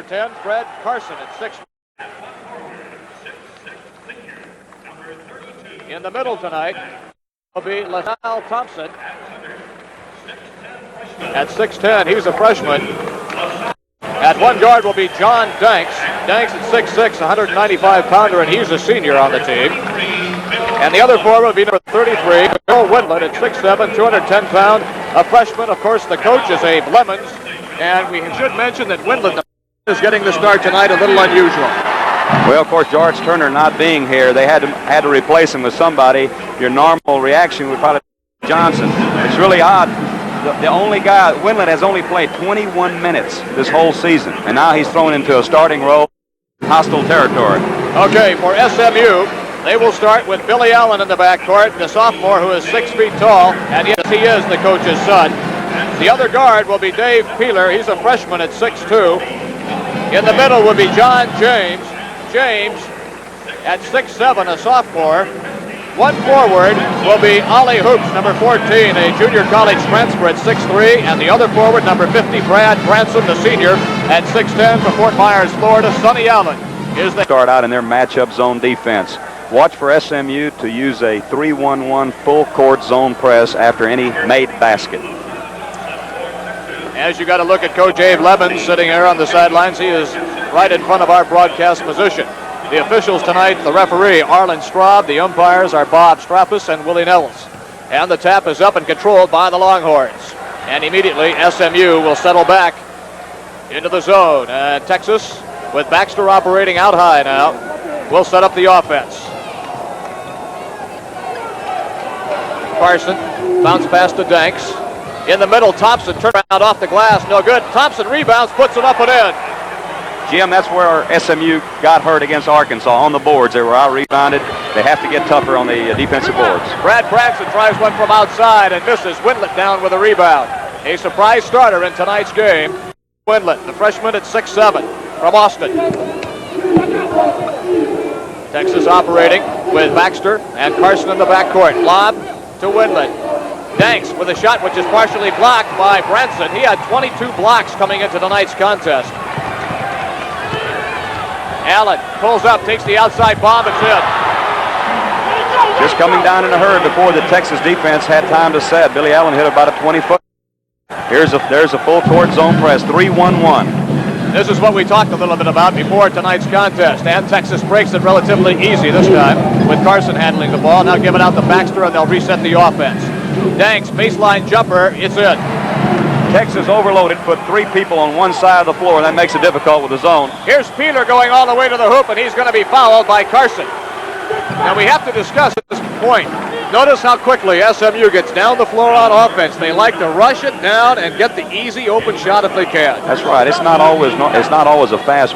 10, Fred Carson at 6. In the middle tonight will be LaSalle Thompson at 6'10". He's a freshman. At one guard will be John Danks. Danks at 6'6", 195-pounder, and he's a senior on the team. And the other forward will be number 33, Bill Windlet at 6'7", 210-pound, a freshman. Of course, the coach is Abe Lemons, and we should mention that Windlet is getting the start tonight, a little unusual. Well, of course, George Turner not being here, they had to replace him with somebody. Your normal reaction would probably be Johnson. It's really odd. The only guy, Windlet, has only played 21 minutes this whole season, and now he's thrown into a starting role, hostile territory. Okay, for SMU, they will start with Billy Allen in the backcourt, the sophomore who is 6 feet tall, and yes, he is the coach's son. The other guard will be Dave Peeler. He's a freshman at 6'2". In the middle will be John James. James at 6'7", a sophomore. One forward will be Ollie Hoops, number 14, a junior college transfer at 6'3", and the other forward, number 50, Brad Branson, the senior, at 6'10", from Fort Myers, Florida. Sonny Allen is the start out in their matchup zone defense. Watch for SMU to use a 3-1-1 full court zone press after any made basket. As you got to look at Coach Abe Lemons sitting here on the sidelines, he is right in front of our broadcast position. The officials tonight, the referee, Arlen Straub. The umpires are Bob Strappus and Willie Nells. And the tap is up and controlled by the Longhorns. And immediately, SMU will settle back into the zone. And Texas, with Baxter operating out high now, will set up the offense. Carson, bounce pass to Danks. In the middle, Thompson, turnaround off the glass, no good. Thompson rebounds, puts it up and in. Jim, that's where SMU got hurt against Arkansas on the boards. They were out-rebounded. They have to get tougher on the defensive boards. Brad Branson tries one from outside and misses. Windlet down with a rebound. A surprise starter in tonight's game. Windlet, the freshman at 6'7", from Austin. Texas operating with Baxter and Carson in the backcourt. Lob to Windlet. Danks with a shot which is partially blocked by Branson. He had 22 blocks coming into tonight's contest. Allen pulls up, takes the outside bomb, it's in. Just coming down in a hurry before the Texas defense had time to set. Billy Allen hit about a 20-foot. There's a full court zone press, 3-1-1. This is what we talked a little bit about before tonight's contest, and Texas breaks it relatively easy this time with Carson handling the ball. Now give it out to Baxter and they'll reset the offense. Danks, baseline jumper, it's in. Texas overloaded, put 3 people on one side of the floor, and that makes it difficult with the zone. Here's Peeler going all the way to the hoop, and he's going to be fouled by Carson. Now we have to discuss this point. Notice how quickly SMU gets down the floor on offense. They like to rush it down and get the easy open shot if they can. That's right. It's not always a fast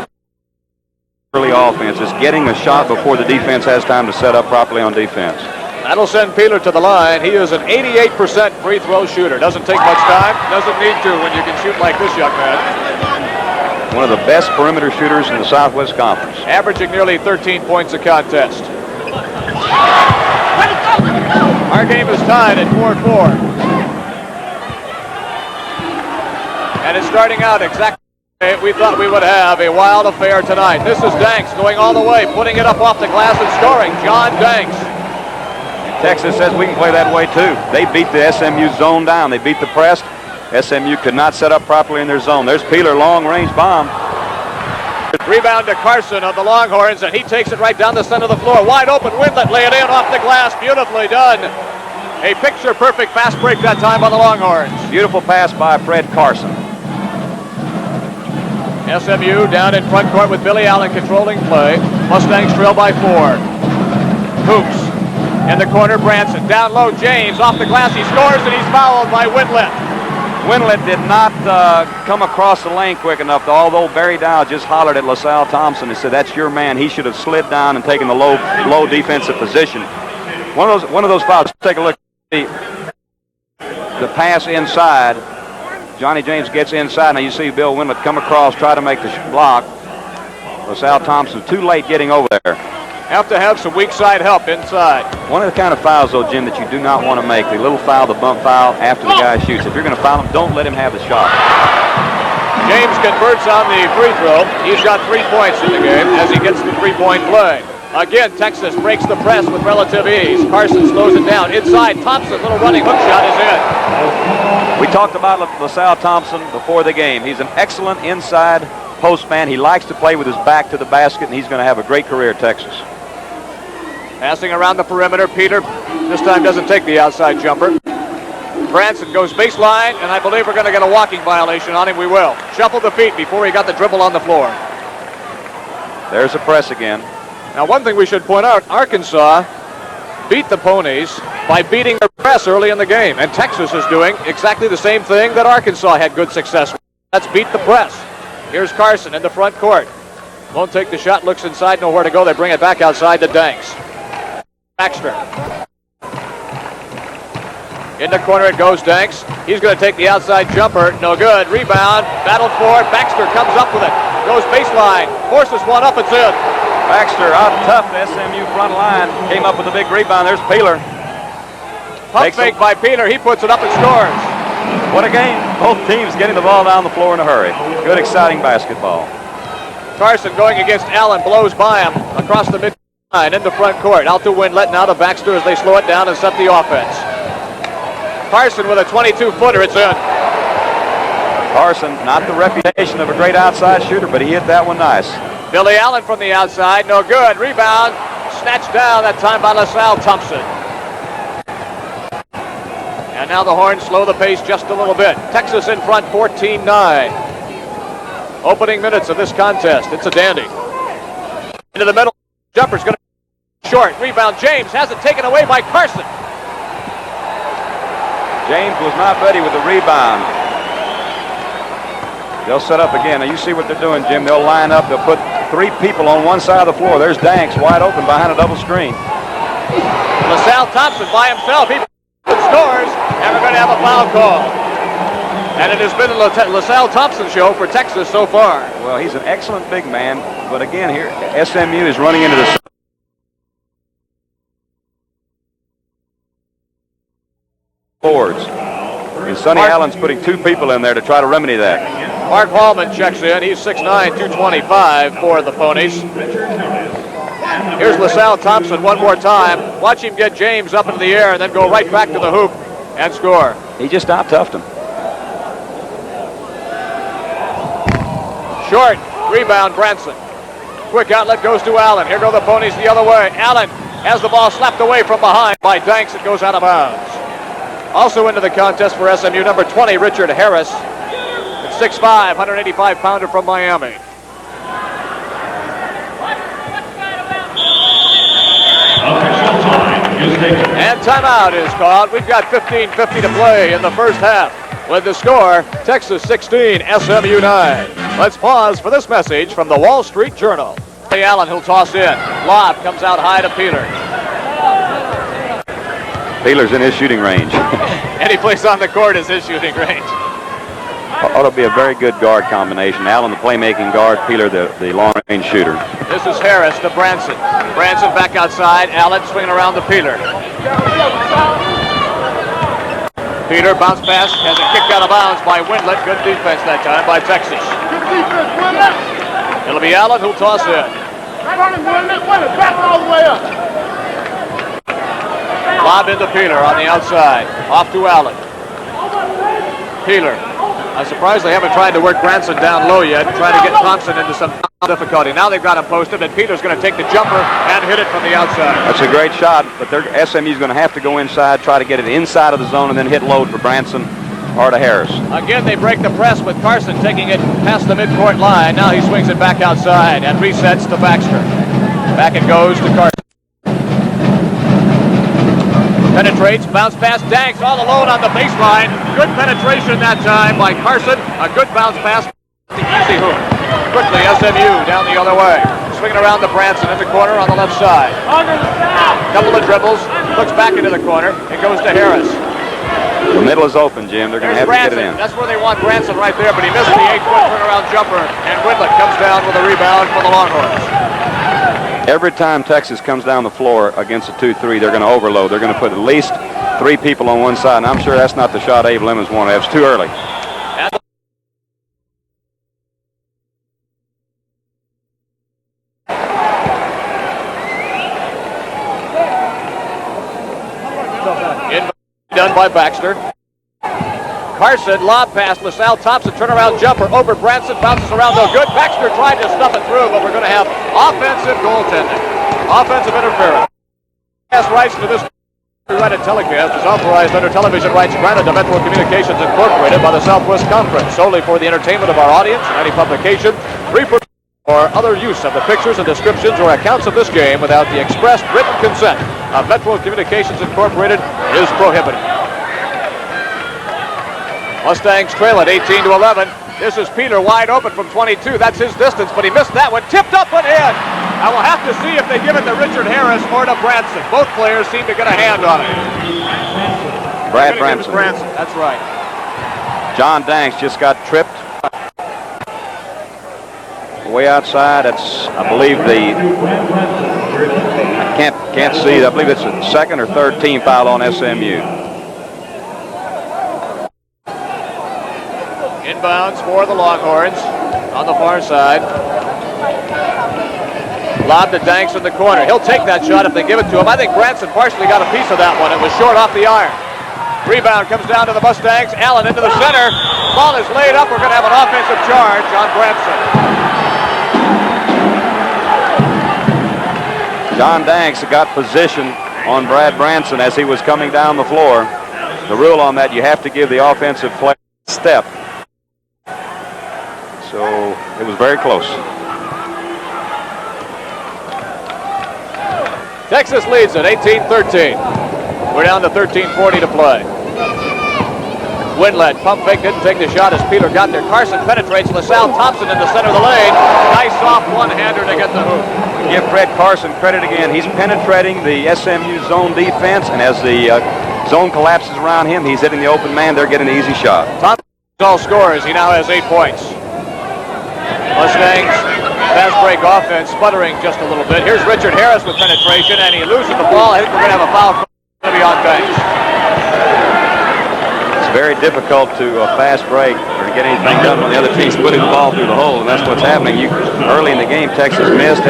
early offense. It's getting a shot before the defense has time to set up properly on defense. That'll send Peeler to the line. He is an 88% free throw shooter. Doesn't take much time. Doesn't need to when you can shoot like this young man. One of the best perimeter shooters in the Southwest Conference. Averaging nearly 13 points a contest. Our game is tied at 4-4. And it's starting out exactly we thought we would have a wild affair tonight. This is Danks going all the way, putting it up off the glass and scoring. John Danks. Texas says we can play that way too. They beat the SMU zone down. They beat the press. SMU could not set up properly in their zone. There's Peeler, long-range bomb. Rebound to Carson of the Longhorns, and he takes it right down the center of the floor. Wide open, Windlet lay it in off the glass. Beautifully done. A picture-perfect fast break that time by the Longhorns. Beautiful pass by Fred Carson. SMU down in front court with Billy Allen controlling play. Mustangs trail by 4. Hoops. In the corner, Branson. Down low, James. Off the glass, he scores, and he's fouled by Windlet. Windlet did not come across the lane quick enough, although Barry Dow just hollered at LaSalle Thompson and said, that's your man. He should have slid down and taken the low defensive position. One of those fouls. Take a look at the pass inside. Johnny James gets inside. Now you see Bill Windlet come across, try to make the block. LaSalle Thompson too late getting over there. Have to have some weak side help inside. One of the kind of fouls, though, Jim, that you do not want to make. The little foul, the bump foul after the guy shoots. If you're going to foul him, don't let him have the shot. James converts on the free throw. He's got 3 points in the game as he gets the three-point play. Again, Texas breaks the press with relative ease. Carson slows it down. Inside, Thompson, little running hook shot is in. We talked about LaSalle Thompson before the game. He's an excellent inside postman. He likes to play with his back to the basket, and he's going to have a great career at Texas. Passing around the perimeter, Peter this time doesn't take the outside jumper. Branson goes baseline, and I believe we're going to get a walking violation on him. We will. Shuffled the feet before he got the dribble on the floor. There's a press again. Now, one thing we should point out, Arkansas beat the Ponies by beating the press early in the game, and Texas is doing exactly the same thing that Arkansas had good success with. Let's beat the press. Here's Carson in the front court. Won't take the shot, looks inside, nowhere to go. They bring it back outside to Danks. Baxter. In the corner it goes, Danks. He's going to take the outside jumper. No good. Rebound. Battled for it. Baxter comes up with it. Goes baseline. Forces one up. It's in. Baxter out tough the SMU front line. Came up with a big rebound. There's Peeler. Pump fake by Peeler. He puts it up and scores. What a game. Both teams getting the ball down the floor in a hurry. Good, exciting basketball. Carson going against Allen. Blows by him across the midline in the front court. Out to Windlet. Now to Baxter as they slow it down and set the offense. Carson with a 22-footer. It's in. Carson, not the reputation of a great outside shooter, but he hit that one nice. Billy Allen from the outside. No good. Rebound. Snatched down that time by LaSalle Thompson. And now the Horns slow the pace just a little bit. Texas in front 14-9. Opening minutes of this contest. It's a dandy. Into the middle. Jumper's going to be short. Rebound. James has it taken away by Carson. James was not ready with the rebound. They'll set up again. Now you see what they're doing, Jim. They'll line up. They'll put 3 people on one side of the floor. There's Danks wide open behind a double screen. LaSalle Thompson by himself. He scores, and we're going to have a foul call. And it has been a LaSalle Thompson show for Texas so far. Well, he's an excellent big man, but again here, SMU is running into the boards. And Sonny Allen's putting 2 people in there to try to remedy that. Mark Hallman checks in. He's 6'9", 225 for the Ponies. Here's LaSalle Thompson one more time. Watch him get James up into the air and then go right back to the hoop and score. He just out-toughed him. Short. Rebound, Branson. Quick outlet goes to Allen. Here go the Ponies the other way. Allen has the ball slapped away from behind by Danks. It goes out of bounds. Also into the contest for SMU, number 20, Richard Harris. At 6'5", 185-pounder from Miami. And timeout is called. We've got 15:50 to play in the first half. With the score, Texas 16, SMU 9. Let's pause for this message from the Wall Street Journal. Allen, he'll toss in. Lob comes out high to Peeler. Peeler's in his shooting range. Any place on the court is his shooting range. Ought to be a very good guard combination. Allen, the playmaking guard, Peeler, the long-range shooter. This is Harris to Branson. Branson back outside. Allen swinging around to Peeler. Peeler bounce pass, has it kicked out of bounds by Windlet. Good defense that time by Texas. It'll be Allen who'll toss in. Lob into Peeler on the outside. Off to Allen. Peeler. I'm surprised they haven't tried to work Branson down low yet and try to get Thompson into some difficulty. Now they've got him posted, and Peeler's going to take the jumper and hit it from the outside. That's a great shot, but SMU's going to have to go inside, try to get it inside of the zone, and then hit load for Branson or to Harris. Again, they break the press with Carson taking it past the midcourt line. Now he swings it back outside and resets to Baxter. Back it goes to Carson. Penetrates, bounce pass, Danks all alone on the baseline. Good penetration that time by Carson. A good bounce pass to easy hoop. Quickly, SMU down the other way. Swinging around to Branson in the corner on the left side. Couple of dribbles, looks back into the corner. It goes to Harris. The middle is open, Jim. They're going to have to get it in. That's where they want Branson right there, but he missed the 8-foot turnaround jumper, and Windlet comes down with a rebound for the Longhorns. Every time Texas comes down the floor against a 2-3, they're going to overload. They're going to put at least 3 people on one side, and I'm sure that's not the shot Abe Lemons wanted. It was too early. Done by Baxter. Carson, lob pass, LaSalle Thompson, turnaround jumper over Branson, bounces around, no good. Baxter tried to stuff it through, but we're going to have offensive goaltending. Offensive interference. Pass rights to this copyrighted telecast is authorized under television rights granted to Metro Communications Incorporated by the Southwest Conference, solely for the entertainment of our audience and any publication, reproduction, or other use of the pictures and descriptions or accounts of this game without the expressed written consent of Metro Communications Incorporated is prohibited. Mustangs trail at 18-11. This is Peeler wide open from 22. That's his distance, but he missed that one. Tipped up and in. I will have to see if they give it to Richard Harris or to Branson. Both players seem to get a hand on it. Brad Branson. That's right. John Danks just got tripped. Way outside. That's, I believe, I can't see. I believe it's the second or third team foul on SMU. Inbounds for the Longhorns on the far side. Lob to Danks in the corner. He'll take that shot if they give it to him. I think Branson partially got a piece of that one. It was short off the iron. Rebound comes down to the Mustangs. Allen into the center. Ball is laid up. We're going to have an offensive charge on Branson. John Danks got position on Brad Branson as he was coming down the floor. The rule on that, you have to give the offensive player a step. So it was very close. Texas leads it 18-13. We're down to 13:40 to play. Winlet, pump fake, didn't take the shot as Peeler got there. Carson penetrates. LaSalle Thompson in the center of the lane. Nice soft one-hander to get the hoop. Give Fred Carson credit again. He's penetrating the SMU zone defense, and as the zone collapses around him, he's hitting the open man. They're getting an easy shot. Thompson all scores. He now has 8 points. Mustangs fast break offense sputtering just a little bit. Here's Richard Harris with penetration, and he loses the ball. I think we're going to have a foul going to be on Danks. It's very difficult to fast break or to get anything done when the other team's putting the ball through the hole, and that's what's happening. Early in the game, Texas missed.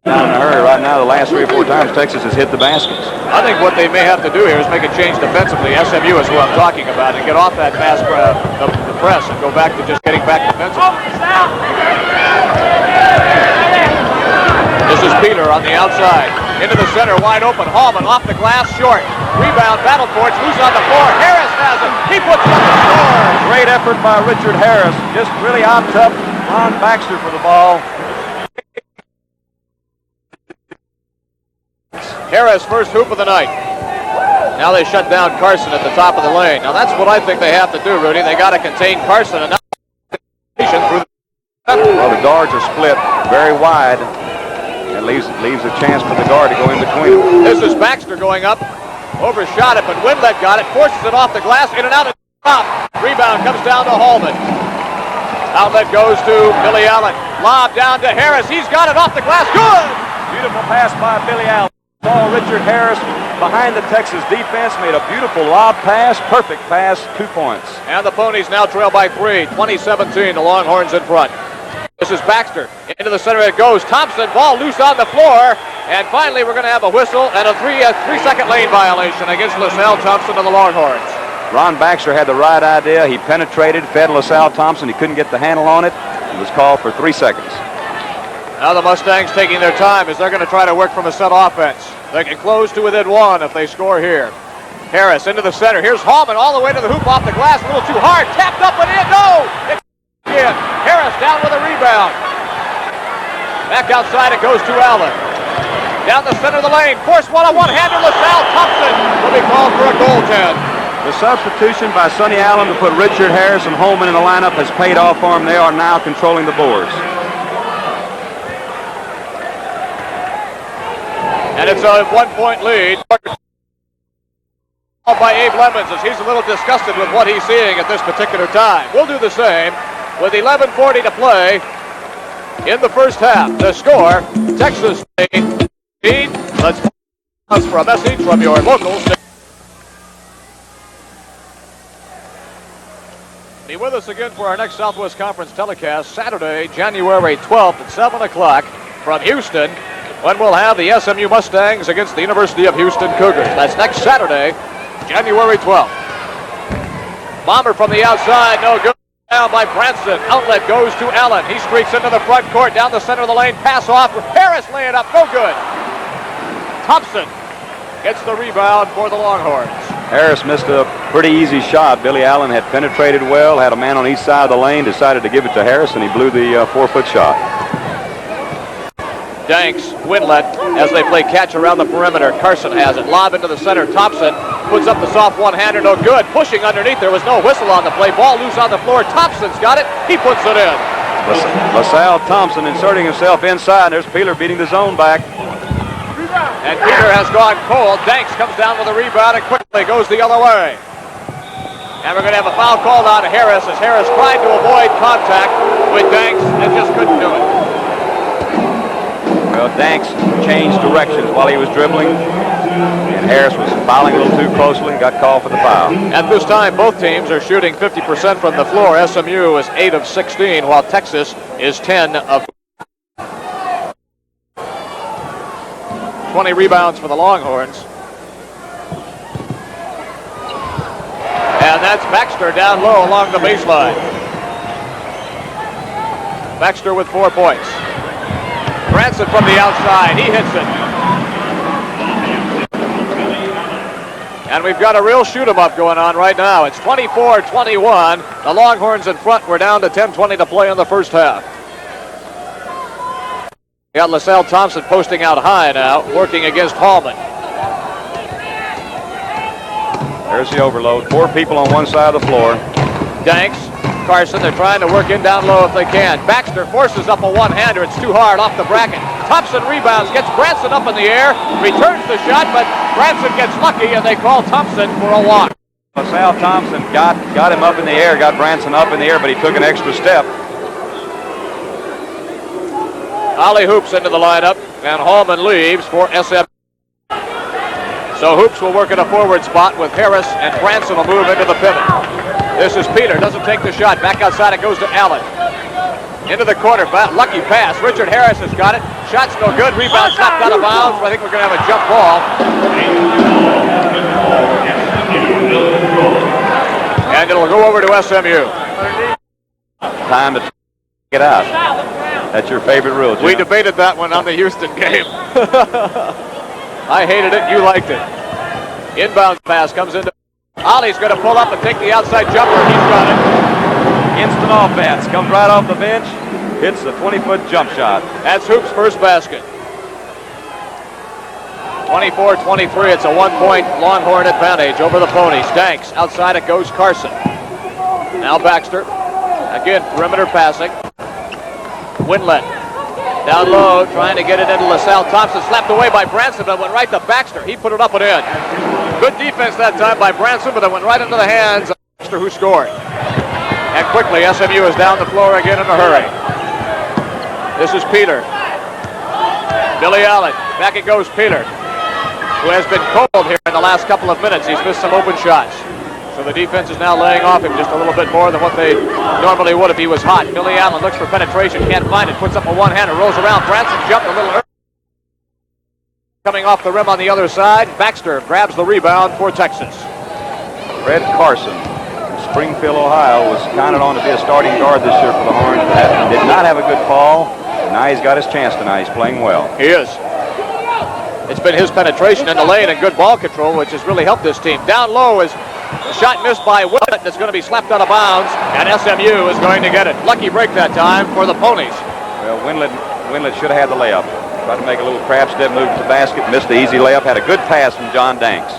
Down in a hurry. Right now, the last 3 or 4 times Texas has hit the baskets. I think what they may have to do here is make a change defensively. SMU is who I'm talking about, and get off that fast the press and go back to just getting back defensively. This is Peeler on the outside. Into the center, wide open. Hallman off the glass, short. Rebound, battle for it. Loose on the floor. Harris has it. He puts it up the score. Great effort by Richard Harris. Just really on top. Ron Baxter for the ball. Harris first hoop of the night. Now they shut down Carson at the top of the lane. Now that's what I think they have to do, Rudy. They got to contain Carson enough through the. Well, the guards are split very wide. It leaves a chance for the guard to go in between them. This is Baxter going up. Overshot it, but Winlet got it. Forces it off the glass. In and out of the top. Rebound comes down to Hallman. Outlet goes to Billy Allen. Lob down to Harris. He's got it off the glass. Good! Beautiful pass by Billy Allen. Ball Richard Harris behind the Texas defense, made a beautiful lob pass, perfect pass, 2 points. And the Ponies now trail by 3, 20-17, the Longhorns in front. This is Baxter, into the center it goes. Thompson, ball loose on the floor, and finally we're going to have a whistle and a three-second lane violation against LaSalle Thompson and the Longhorns. Ron Baxter had the right idea. He penetrated, fed LaSalle Thompson. He couldn't get the handle on it. It was called for 3 seconds. Now the Mustangs taking their time as they're going to try to work from a set offense. They can close to within 1 if they score here. Harris into the center. Here's Hallman all the way to the hoop off the glass. A little too hard. Tapped up and in. No! It's in. Harris down with a rebound. Back outside it goes to Allen. Down the center of the lane. Force one on one-hander. LaSalle Thompson will be called for a goaltend. The substitution by Sonny Allen to put Richard Harris and Holman in the lineup has paid off for them. They are now controlling the boards. And it's a 1-point lead by Abe Lemons as he's a little disgusted with what he's seeing at this particular time. We'll do the same with 11:40 to play in the first half. The score, Texas lead. Let's pause for a message from your local station. Be with us again for our next Southwest Conference telecast Saturday, January 12th at 7 o'clock from Houston, when we'll have the SMU Mustangs against the University of Houston Cougars. That's next Saturday January 12th. Bomber from the outside, no good. Down by Branson. Outlet goes to Allen. He streaks into the front court, down the center of the lane. Pass off. Harris laying up, no good. Thompson gets the rebound for the Longhorns. Harris missed a pretty easy shot. Billy Allen had penetrated well, had a man on each side of the lane, decided to give it to Harris, and he blew the 4-foot shot. Danks, Winlet, as they play catch around the perimeter. Carson has it. Lob into the center. Thompson puts up the soft one-hander. No good. Pushing underneath. There was no whistle on the play. Ball loose on the floor. Thompson's got it. He puts it in. LaSalle Thompson inserting himself inside. There's Peeler beating the zone back. And Peeler has gone cold. Danks comes down with a rebound and quickly goes the other way. And we're going to have a foul called on Harris as Harris tried to avoid contact with Danks and just couldn't do it. Well, Danks changed directions while he was dribbling, and Harris was fouling a little too closely and got called for the foul. At this time, both teams are shooting 50% from the floor. SMU is 8 of 16, while Texas is 10 of 20 rebounds for the Longhorns. And that's Baxter down low along the baseline. Baxter with 4 points. Branson from the outside, he hits it. And we've got a real shoot-em-up going on right now. It's 24-21. The Longhorns in front. We're down to 10:20 to play in the first half. We got LaSalle Thompson posting out high now, working against Hallman. There's the overload. 4 people on one side of the floor. Danks, Carson, they're trying to work in down low if they can. Baxter forces up a one-hander. It's too hard off the bracket. Thompson rebounds, gets Branson up in the air, returns the shot, but Branson gets lucky, and they call Thompson for a walk. LaSalle Thompson got him up in the air, got Branson up in the air, but he took an extra step. Ollie Hoops into the lineup, and Hallman leaves for SM. So Hoops will work in a forward spot with Harris, and Branson will move into the pivot. This is Peeler, doesn't take the shot. Back outside it goes to Allen. Into the corner, lucky pass. Richard Harris has got it. Shot's no good. Rebound slapped out of bounds. I think we're going to have a jump ball. And it'll go over to SMU. Time to get out. That's your favorite rule, Jim. We debated that one on the Houston game. I hated it. You liked it. Inbound pass comes into. Ollie's going to pull up and take the outside jumper. He's got it. Instant offense. Comes right off the bench. Hits the 20-foot jump shot. That's Hoops' first basket. 24-23. It's a 1-point Longhorn advantage over the Ponies. Danks. Outside it goes Carson. Now Baxter. Again, perimeter passing. Winlet. Down low, trying to get it into LaSalle Thompson. Slapped away by Branson, but went right to Baxter. He put it up and in. Good defense that time by Branson, but it went right into the hands of Baxter, who scored. And quickly, SMU is down the floor again in a hurry. This is Peeler. Billy Allen. Back it goes Peeler, who has been cold here in the last couple of minutes. He's missed some open shots. So the defense is now laying off him just a little bit more than what they normally would if he was hot. Billy Allen looks for penetration, can't find it, puts up a one-hander, rolls around. Branson jumped a little early. Coming off the rim on the other side, Baxter grabs the rebound for Texas. Fred Carson, Springfield, Ohio, was counted on to be a starting guard this year for the Horns. Did not have a good fall. Now he's got his chance tonight. He's playing well. He is. It's been his penetration in the lane and good ball control, which has really helped this team. Down low is a shot missed by Willett that's going to be slapped out of bounds, and SMU is going to get it. Lucky break that time for the Ponies. Well, Winlet should have had the layup. Tried to make a little crab step move to the basket, missed the easy layup, had a good pass from John Danks.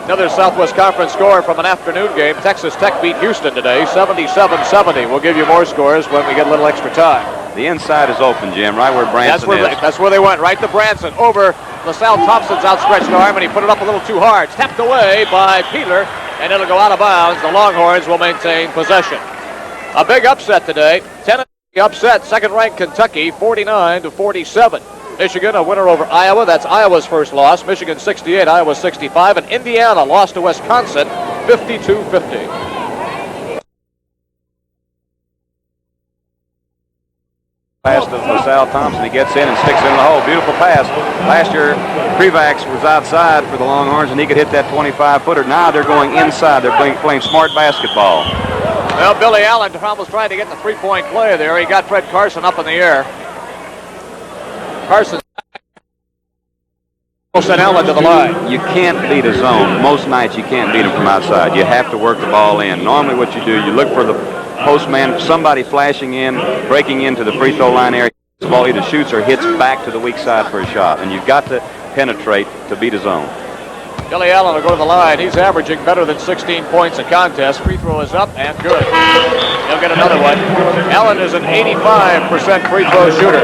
Another Southwest Conference score from an afternoon game. Texas Tech beat Houston today, 77-70. We'll give you more scores when we get a little extra time. The inside is open, Jim, right where Branson is. That's where they went, right to Branson, over LaSalle Thompson's outstretched arm, and he put it up a little too hard. Tapped away by Peeler, and it'll go out of bounds. The Longhorns will maintain possession. A big upset today. Tennessee upset second-ranked Kentucky, 49-47. Michigan, a winner over Iowa. That's Iowa's first loss. Michigan 68, Iowa 65. And Indiana lost to Wisconsin 52-50. pass to LaSalle Thompson. He gets in and sticks it in the hole. Beautiful pass. Last year, Prevax was outside for the Longhorns, and he could hit that 25-footer. Now they're going inside. They're playing smart basketball. Well, Billy Allen was trying to get the three-point play there. He got Fred Carson up in the air. Carson sent Allen to the line. You can't beat a zone. Most nights you can't beat them from outside. You have to work the ball in. Normally what you do, you look for the postman, somebody flashing in, breaking into the free throw line area. The ball either shoots or hits back to the weak side for a shot. And you've got to penetrate to beat a zone. Billy Allen will go to the line. He's averaging better than 16 points a contest. Free throw is up and good. He'll get another one. Allen is an 85% free throw shooter.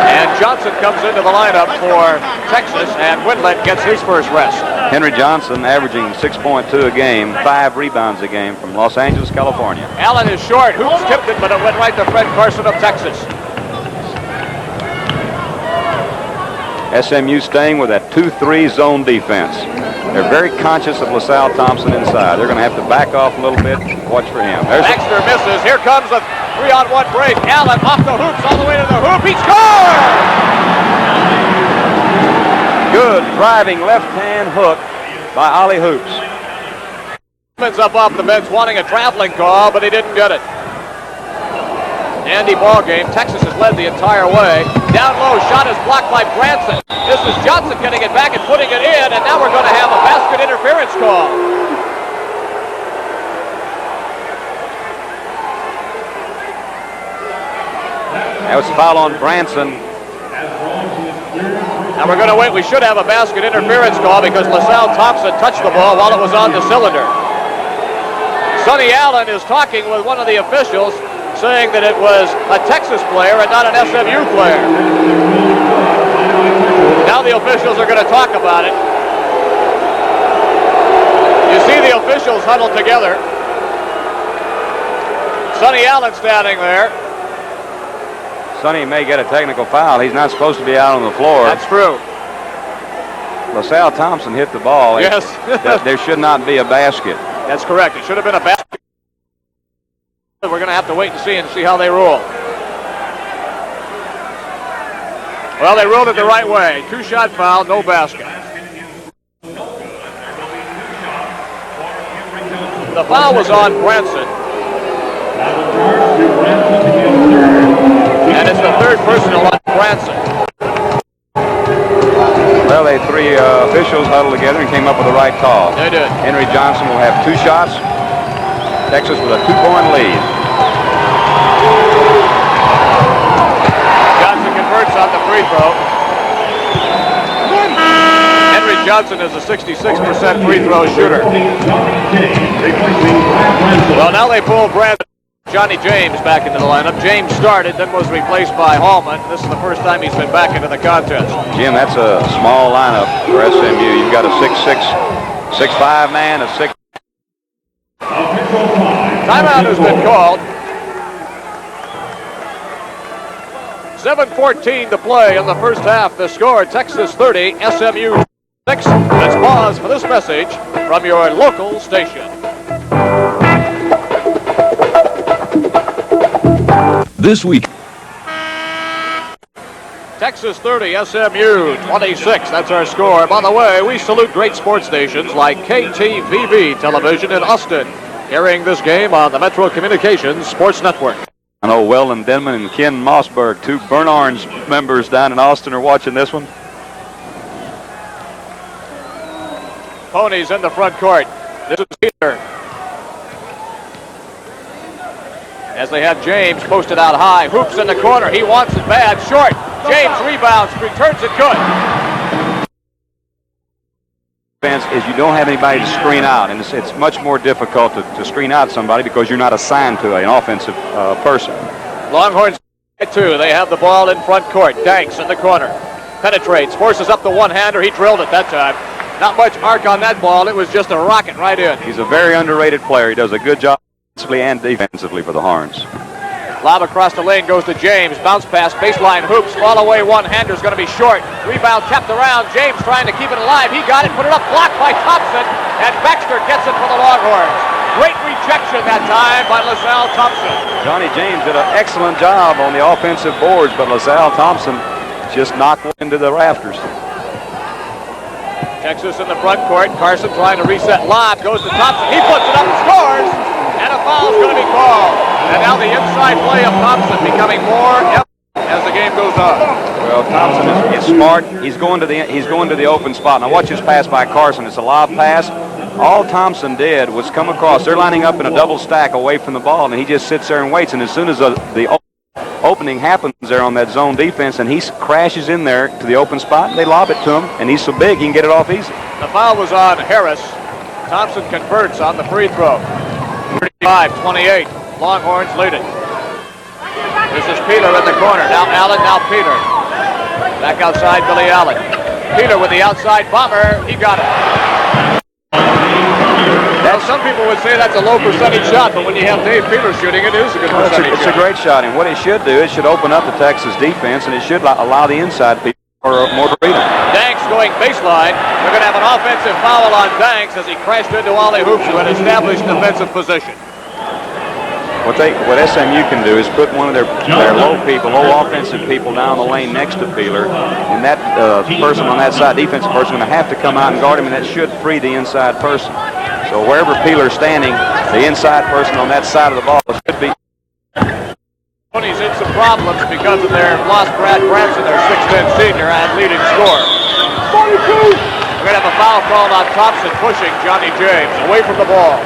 And Johnson comes into the lineup for Texas, and Windlet gets his first rest. Henry Johnson averaging 6.2 a game, 5 rebounds a game from Los Angeles, California. Allen is short. Hoops tipped it, but it went right to Fred Carson of Texas. SMU staying with that 2-3 zone defense. They're very conscious of LaSalle Thompson inside. They're going to have to back off a little bit. Watch for him. Baxter misses. Here comes a 3-on-1 break. Allen off the hoops all the way to the hoop. He scores! Good driving left-hand hook by Ollie Hoops. Up off the bench wanting a traveling call, but he didn't get it. Andy ball game. Texas has led the entire way. Down low, shot is blocked by Branson. This is Johnson getting it back and putting it in, and now we're going to have a basket interference call. That was a foul on Branson. Now we're going to wait. We should have a basket interference call because LaSalle Thompson touched the ball while it was on the cylinder. Sonny Allen is talking with one of the officials, saying that it was a Texas player and not an SMU player. Now the officials are going to talk about it. You see the officials huddled together. Sonny Allen standing there. Sonny may get a technical foul. He's not supposed to be out on the floor. That's true. LaSalle Thompson hit the ball. Yes. There should not be a basket. That's correct. It should have been a basket. We're going to have to wait and see how they rule. Well, they ruled it the right way. 2-shot foul, no basket. The foul was on Branson. And it's the third personal on Branson. Well, they three officials huddled together and came up with the right call. They did. Henry Johnson will have 2 shots. Texas with a 2-point lead. Johnson converts on the free throw. Henry Johnson is a 66% free throw shooter. Well, now they pull Brandon. Johnny James back into the lineup. James started, then was replaced by Hallman. This is the first time he's been back into the contest. Jim, that's a small lineup for SMU. You've got a 6'6", 6'5" man, a 6. Timeout has been called. 7:14 to play in the first half. The score, Texas 30, SMU 6. Let's pause for this message from your local station. This week. Texas 30, SMU 26. That's our score. By the way, we salute great sports stations like KTVB Television in Austin, carrying this game on the Metro Communications Sports Network. I know Weldon Denman and Ken Mossberg, 2 Burn Orange members down in Austin, are watching this one. Ponies in the front court. This is Peter. As they have James posted out high. Hoops in the corner. He wants it bad. Short. James rebounds. Returns it good. Is you don't have anybody to screen out, and it's much more difficult to screen out somebody because you're not assigned to an offensive person. Longhorns at 2. They have the ball in front court. Danks in the corner. Penetrates. Forces up the one-hander. He drilled it that time. Not much arc on that ball. It was just a rocket right in. He's a very underrated player. He does a good job offensively and defensively for the Horns. Lob across the lane goes to James. Bounce pass, baseline hoops. Fall away one-hander's going to be short. Rebound tapped around. James trying to keep it alive. He got it, put it up, blocked by Thompson. And Baxter gets it for the Longhorns. Great return rejection that time by LaSalle Thompson. Johnny James did an excellent job on the offensive boards, but LaSalle Thompson just knocked one into the rafters. Texas in the front court. Carson trying to reset. Lob goes to Thompson. He puts it up and scores. And a foul is going to be called. And now the inside play of Thompson becoming more evident as the game goes on. Well, Thompson is smart. He's going to the open spot. Now watch this pass by Carson. It's a lob pass. All Thompson did was come across. They're lining up in a double stack away from the ball, and he just sits there and waits. And as soon as the opening happens there on that zone defense, and he crashes in there to the open spot, and they lob it to him, and he's so big he can get it off easy. The foul was on Harris. Thompson converts on the free throw. 35-28. Longhorns lead it. This is Peeler in the corner. Now Allen, now Peeler. Back outside, Billy Allen. Peeler with the outside bomber. He got it. Now, some people would say that's a low percentage shot, but when you have Dave Peeler shooting, it is a good percentage shot. It's a great shot, and what it should do, it should open up the Texas defense, and it should allow the inside people more freedom. Danks going baseline. We're going to have an offensive foul on Danks as he crashed into Wally Hoops, who had established defensive position. What SMU can do is put one of their low offensive people down the lane next to Peeler, and that person on that side, defensive person, is going to have to come out and guard him, and that should free the inside person. So wherever Peeler's standing, the inside person on that side of the ball should be. Tony's in some problems because of their lost Brad Branson, their 6'10" senior and leading scorer. We're going to have a foul called on Thompson pushing Johnny James away from the ball.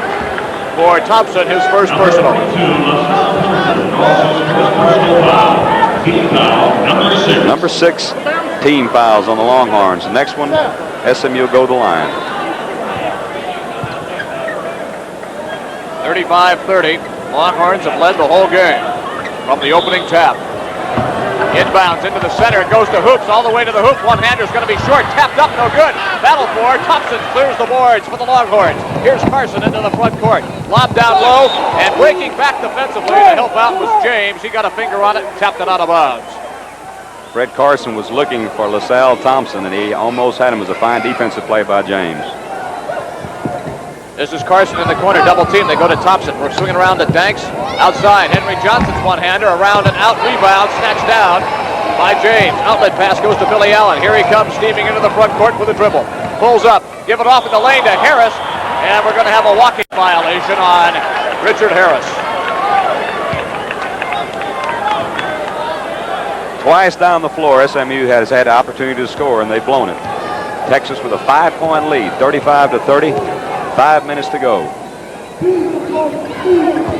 For Thompson, his first personal. Number 6 team fouls on the Longhorns. The next one, SMU go to the line. 35-30. Longhorns have led the whole game from the opening tap. Inbounds into the center. It goes to Hoops all the way to the hoop. One-hander's going to be short. Tapped up, no good. Battle for Thompson clears the boards for the Longhorns. Here's Carson into the front court. Lob down low, and breaking back defensively to help out was James. He got a finger on it and tapped it out of bounds. Fred Carson was looking for LaSalle Thompson, and he almost had him as a fine defensive play by James. This is Carson in the corner, double team. They go to Thompson. We're swinging around to Danks. Outside, Henry Johnson's one-hander, around and out, rebound, snatched down by James. Outlet pass goes to Billy Allen. Here he comes, steaming into the front court with a dribble. Pulls up, give it off in the lane to Harris, and we're going to have a walking violation on Richard Harris. Twice down the floor, SMU has had the opportunity to score, and they've blown it. Texas with a 5-point lead, 35-30. 5 minutes to go.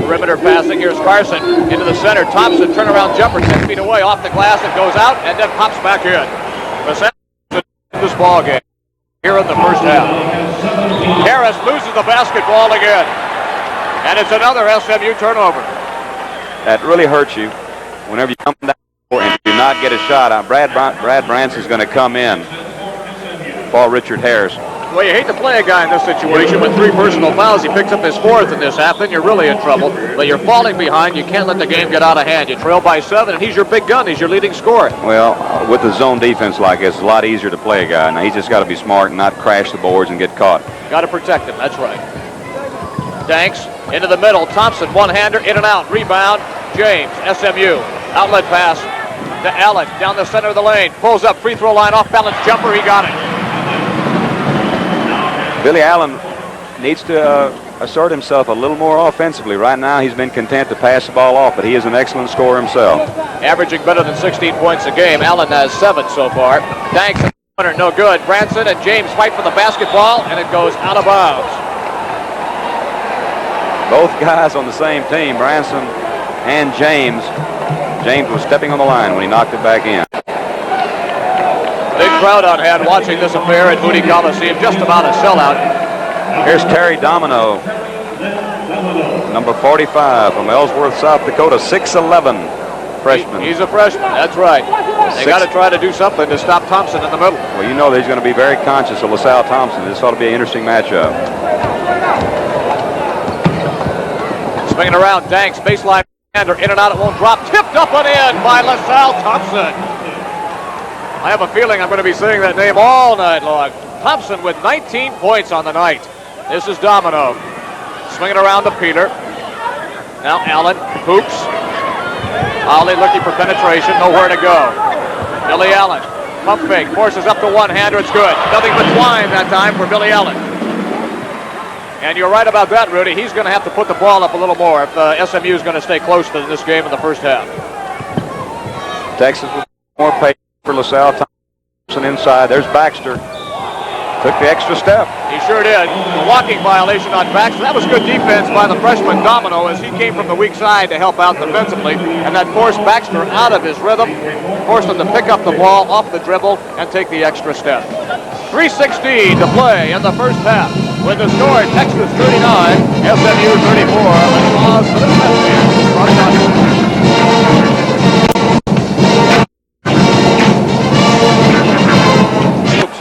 Perimeter passing. Here's Carson into the center. Thompson turnaround jumper 10 feet away off the glass. It goes out and then pops back in. This ball game here in the first half. Harris loses the basketball again, and it's another SMU turnover. That really hurts you whenever you come down and do not get a shot out. Brad Branson's going to come in for Richard Harris. Well, you hate to play a guy in this situation with 3 personal fouls. He picks up his 4th in this half, then you're really in trouble. But you're falling behind. You can't let the game get out of hand. You trail by 7, and he's your big gun. He's your leading scorer. Well, with the zone defense like this, it's a lot easier to play a guy. Now, he's just got to be smart and not crash the boards and get caught. Got to protect him. That's right. Danks into the middle. Thompson, one-hander, in and out. Rebound, James, SMU. Outlet pass to Allen down the center of the lane. Pulls up, free throw line, off-balance jumper. He got it. Billy Allen needs to assert himself a little more offensively. Right now, he's been content to pass the ball off, but he is an excellent scorer himself. Averaging better than 16 points a game. Allen has 7 so far. Danks in the corner, no good. Branson and James fight for the basketball, and it goes out of bounds. Both guys on the same team, Branson and James. James was stepping on the line when he knocked it back in. Big crowd on hand watching this affair at Moody Coliseum, just about a sellout. Here's Terry Domino, number 45 from Ellsworth, South Dakota, 6'11", freshman. He's a freshman, that's right. They got to try to do something to stop Thompson in the middle. Well, you know that he's going to be very conscious of LaSalle Thompson. This ought to be an interesting matchup. Swinging around, Danks, baseline, in and out, it won't drop. Tipped up and in by LaSalle Thompson. I have a feeling I'm going to be saying that name all night long. Thompson with 19 points on the night. This is Domino. Swing it around to Peeler. Now Allen hoops. Ollie looking for penetration, nowhere to go. Billy Allen, pump fake, forces up the one-hander, it's good. Nothing but twine that time for Billy Allen. And you're right about that, Rudy. He's going to have to put the ball up a little more if SMU is going to stay close to this game in the first half. Texas with more pace for LaSalle Thompson inside. There's Baxter. Took the extra step. He sure did. A walking violation on Baxter. That was good defense by the freshman Domino as he came from the weak side to help out defensively. And that forced Baxter out of his rhythm, forced him to pick up the ball off the dribble and take the extra step. 3:16 to play in the first half. With the score, Texas 39, SMU 34. Let's pause for the test here.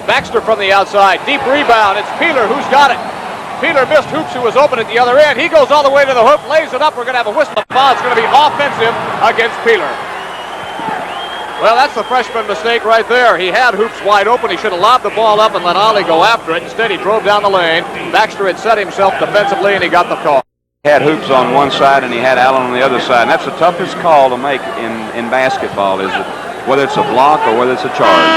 Baxter from the outside, deep rebound. It's Peeler who's got it. Peeler missed Hoops, who was open at the other end. He goes all the way to the hoop, lays it up. We're going to have a whistle foul. It's going to be offensive against Peeler. Well, that's the freshman mistake right there. He had Hoops wide open. He should have lobbed the ball up and let Ollie go after it. Instead, he drove down the lane. Baxter had set himself defensively, and he got the call. He had Hoops on one side, and he had Allen on the other side. And that's the toughest call to make in basketball, is it, whether it's a block or whether it's a charge.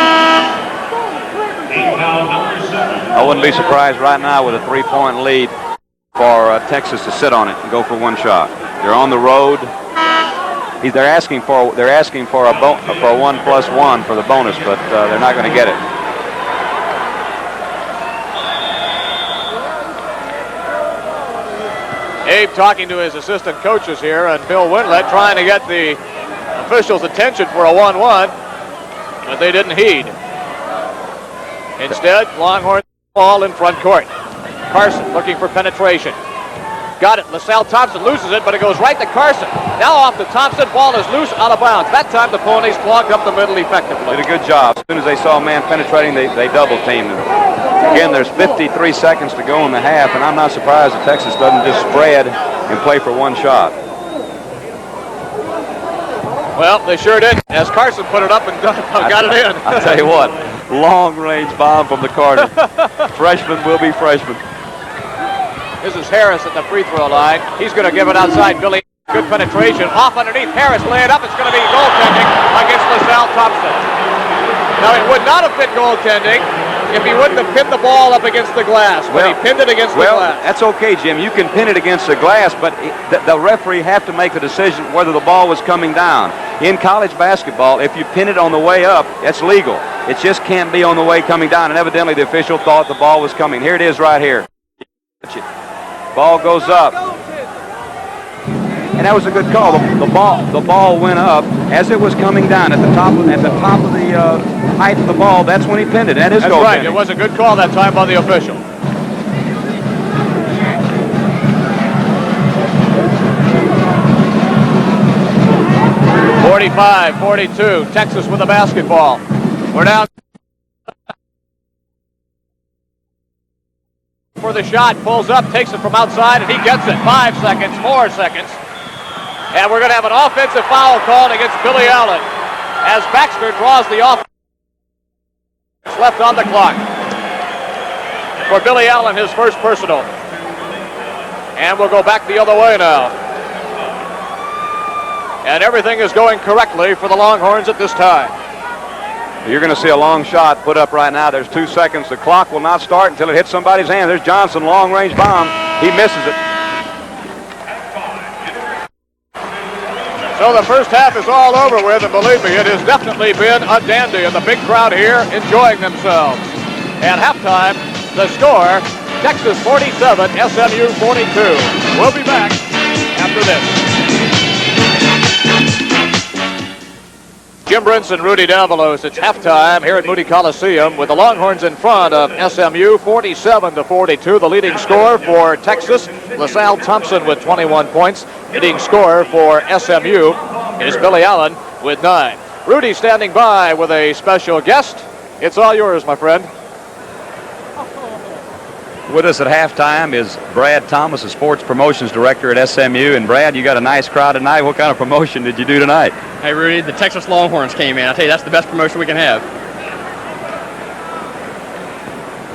I wouldn't be surprised right now with a 3-point lead for Texas to sit on it and go for one shot. They're on the road. They're asking for a 1+1 for the bonus, but they're not going to get it. Abe talking to his assistant coaches here, and Bill Windlet trying to get the officials' attention for a 1-1, but they didn't heed. Instead, Longhorns ball in front court. Carson looking for penetration. Got it. LaSalle Thompson loses it, but it goes right to Carson. Now off to Thompson. Ball is loose, out of bounds. That time the Ponies clogged up the middle effectively. Did a good job. As soon as they saw a man penetrating, they double-teamed him. Again, there's 53 seconds to go in the half, and I'm not surprised that Texas doesn't just spread and play for one shot. Well, they sure did, as Carson put it up and got it in. I'll tell you what, long-range bomb from the corner. Freshman will be freshman. This is Harris at the free throw line. He's going to give it outside. Billy, good penetration. Off underneath. Harris lay it up. It's going to be goaltending against LaSalle Thompson. Now, it would not have been goaltending if he wouldn't have pinned the ball up against the glass. But he pinned it against the glass. That's okay, Jim. You can pin it against the glass, but the referee have to make the decision whether the ball was coming down. In college basketball, if you pin it on the way up, that's legal. It just can't be on the way coming down, and evidently the official thought the ball was coming. Here it is right here. Ball goes up. And that was a good call. The ball went up as it was coming down at the top of the height of the ball. That's when he pinned it. That is That's right. It was a good call that time by the official. (45-42). Texas with the basketball. We're down for the shot. Pulls up, takes it from outside, and he gets it. 5 seconds, 4 seconds. And we're going to have an offensive foul called against Billy Allen as Baxter draws the offense. Left on the clock for Billy Allen, his first personal. And we'll go back the other way now. And everything is going correctly for the Longhorns at this time. You're going to see a long shot put up right now. There's 2 seconds. The clock will not start until it hits somebody's hand. There's Johnson, long-range bomb. He misses it. So the first half is all over with, and believe me, it has definitely been a dandy, and the big crowd here enjoying themselves. At halftime, the score, Texas 47, SMU 42. We'll be back after this. Jim Brinson, Rudy Davalos. It's halftime here at Moody Coliseum with the Longhorns in front of SMU 47-42. The leading scorer for Texas, LaSalle Thompson with 21 points. Leading scorer for SMU is Billy Allen with 9. Rudy standing by with a special guest. It's all yours, my friend. With us at halftime is Brad Thomas, the sports promotions director at SMU. And Brad, you got a nice crowd tonight. What kind of promotion did you do tonight? Hey, Rudy, the Texas Longhorns came in. I tell you, that's the best promotion we can have.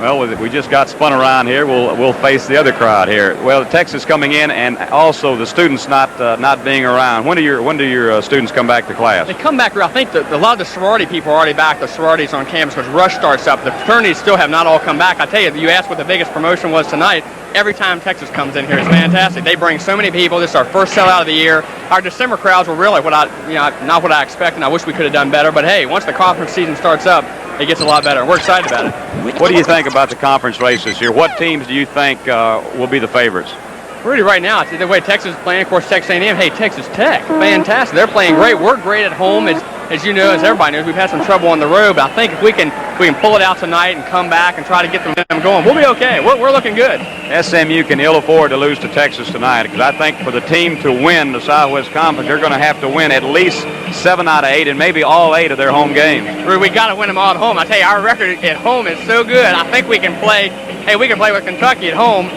Well, we just got spun around here. We'll face the other crowd here. Well, Texas coming in, and also the students not being around. When do your students come back to class? They come back. I think a lot of the sorority people are already back. The sororities on campus because rush starts up. The fraternities still have not all come back. I tell you, you asked what the biggest promotion was tonight. Every time Texas comes in here, it's fantastic. They bring so many people. This is our first sellout of the year. Our December crowds were really not what I expected, and I wish we could have done better. But hey, once the conference season starts up, it gets a lot better. We're excited about it. What do you think about the conference race this year? What teams do you think will be the favorites? Rudy, right now, the way Texas is playing, of course, Texas A&M. Hey, Texas Tech, fantastic. They're playing great. We're great at home. As you know, as everybody knows, we've had some trouble on the road. But I think if we can pull it out tonight and come back and try to get them going, we'll be okay. We're looking good. SMU can ill afford to lose to Texas tonight because I think for the team to win the Southwest Conference, they're going to have to win at least 7 out of 8 and maybe all 8 of their home games. Rudy, we got to win them all at home. I tell you, our record at home is so good. I think we can play. Hey, we can play with Kentucky at home.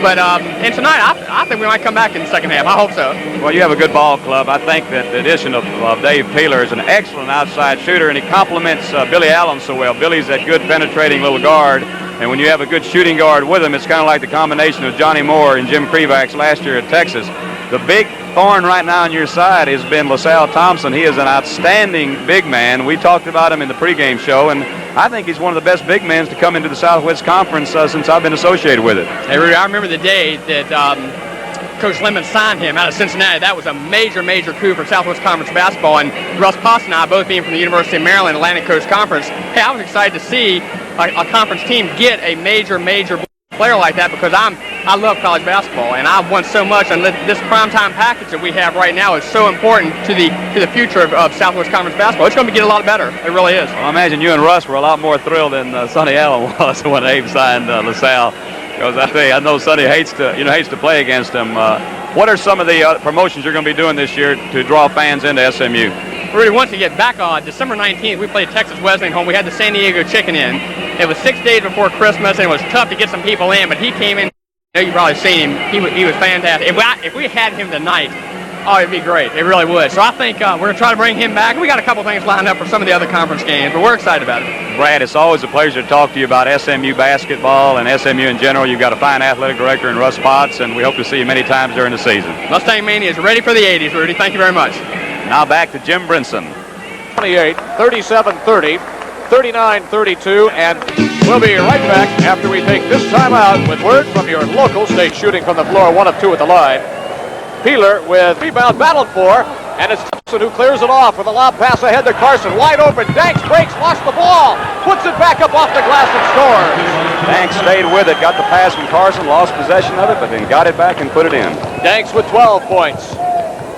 But and tonight, I think we might come back in the second half. I hope so. Well, you have a good ball club. I think that the addition of Dave Peeler is an excellent outside shooter, and he complements Billy Allen so well. Billy's that good penetrating little guard, and when you have a good shooting guard with him, it's kind of like the combination of Johnny Moore and Jim Krivaks last year at Texas. The big thorn right now on your side has been LaSalle Thompson. He is an outstanding big man. We talked about him in the pregame show, and I think he's one of the best big men to come into the Southwest Conference since I've been associated with it. Hey, Rudy, I remember the day that Coach Lemon signed him out of Cincinnati. That was a major, major coup for Southwest Conference basketball. And Russ Potts and I, both being from the University of Maryland Atlantic Coast Conference, hey, I was excited to see a conference team get a major, major player like that because I love college basketball and I've won so much, and this primetime package that we have right now is so important to the future of Southwest Conference basketball. It's going to get a lot better. It really is. Well, I imagine you and Russ were a lot more thrilled than Sonny Allen was when Abe signed LaSalle, because I tell you, I know Sonny hates to play against him. What are some of the promotions you're going to be doing this year to draw fans into SMU? Rudy, once we get back on December 19th, we played Texas Wesleyan home. We had the San Diego Chicken in. It was 6 days before Christmas, and it was tough to get some people in, but he came in. I know you've probably seen him. He was fantastic. If we had him tonight, oh, it'd be great. It really would. So I think we're going to try to bring him back. We got a couple things lined up for some of the other conference games, but we're excited about it. Brad, it's always a pleasure to talk to you about SMU basketball and SMU in general. You've got a fine athletic director in Russ Potts, and we hope to see you many times during the season. Mustang Mania is ready for the 80s, Rudy. Thank you very much. Now back to Jim Brinson. 28, 37-30, 39-32, and we'll be right back after we take this time out with word from your local state shooting from the floor, 1 of 2 at the line. Peeler with rebound battled for, and it's Thompson who clears it off with a lob pass ahead to Carson. Wide open, Danks breaks, lost the ball, puts it back up off the glass and scores. Danks stayed with it, got the pass from Carson, lost possession of it, but then got it back and put it in. Danks with 12 points.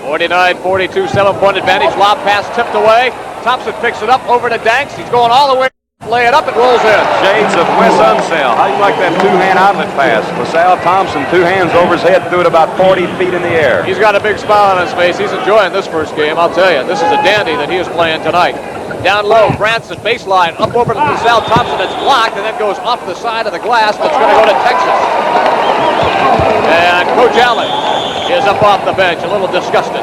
49-42, 7-point advantage. Lob pass tipped away. Thompson picks it up over to Danks. He's going all the way. Lay it up and rolls in. Shades of Wes Unseld. How do you like that two-hand outlet pass? LaSalle Thompson, 2 hands over his head, threw it about 40 feet in the air. He's got a big smile on his face. He's enjoying this first game, I'll tell you. This is a dandy that he is playing tonight. Down low, Branson, baseline, up over to LaSalle Thompson. It's blocked and then goes off the side of the glass. That's going to go to Texas. And Coach Allen is up off the bench, a little disgusted.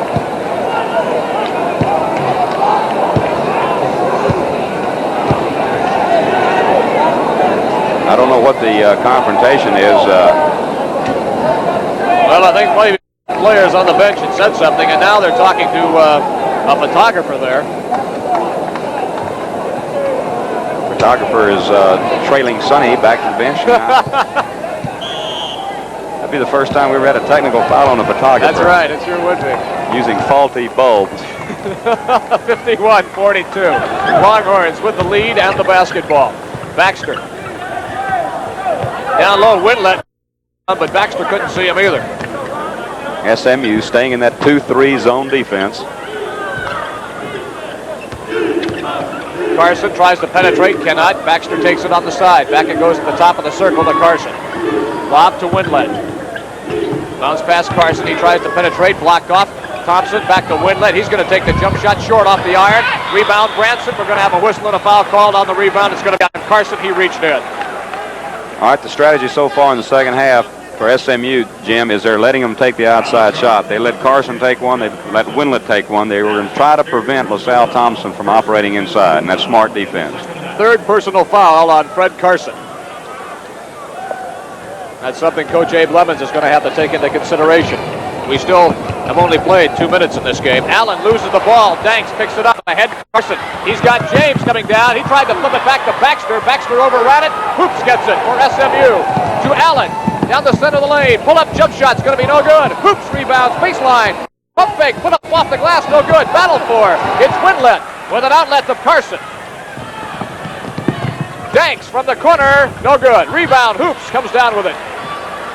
I don't know what the confrontation is. Well, I think maybe players on the bench had said something, and now they're talking to a photographer there. Photographer is trailing Sonny back to the bench. That'd be the first time we ever had a technical foul on a photographer. That's right, it sure would be. Using faulty bulbs. 51-42. Longhorns with the lead and the basketball. Baxter. Down low, Winlet, but Baxter couldn't see him either. SMU staying in that 2-3 zone defense. Carson tries to penetrate, cannot. Baxter takes it on the side. Back it goes to the top of the circle to Carson. Lob to Winlet. Bounce past Carson. He tries to penetrate, blocked off. Thompson back to Winlet. He's going to take the jump shot short off the iron. Rebound, Branson. We're going to have a whistle and a foul called on the rebound. It's going to be on Carson. He reached in. All right, the strategy so far in the second half for SMU, Jim, is they're letting them take the outside shot. They let Carson take one. They let Winlet take one. They were going to try to prevent LaSalle Thompson from operating inside, and that's smart defense. 3rd personal foul on Fred Carson. That's something Coach Abe Lemons is going to have to take into consideration. We still have only played 2 minutes in this game. Allen loses the ball. Danks picks it up ahead to Carson. He's got James coming down. He tried to flip it back to Baxter. Baxter overran it. Hoops gets it for SMU. To Allen. Down the center of the lane. Pull up jump shot's going to be no good. Hoops rebounds. Baseline. Pump fake. Put up off the glass. No good. Battle for. It's Windlet with an outlet to Carson. Danks from the corner, no good. Rebound, Hoops comes down with it.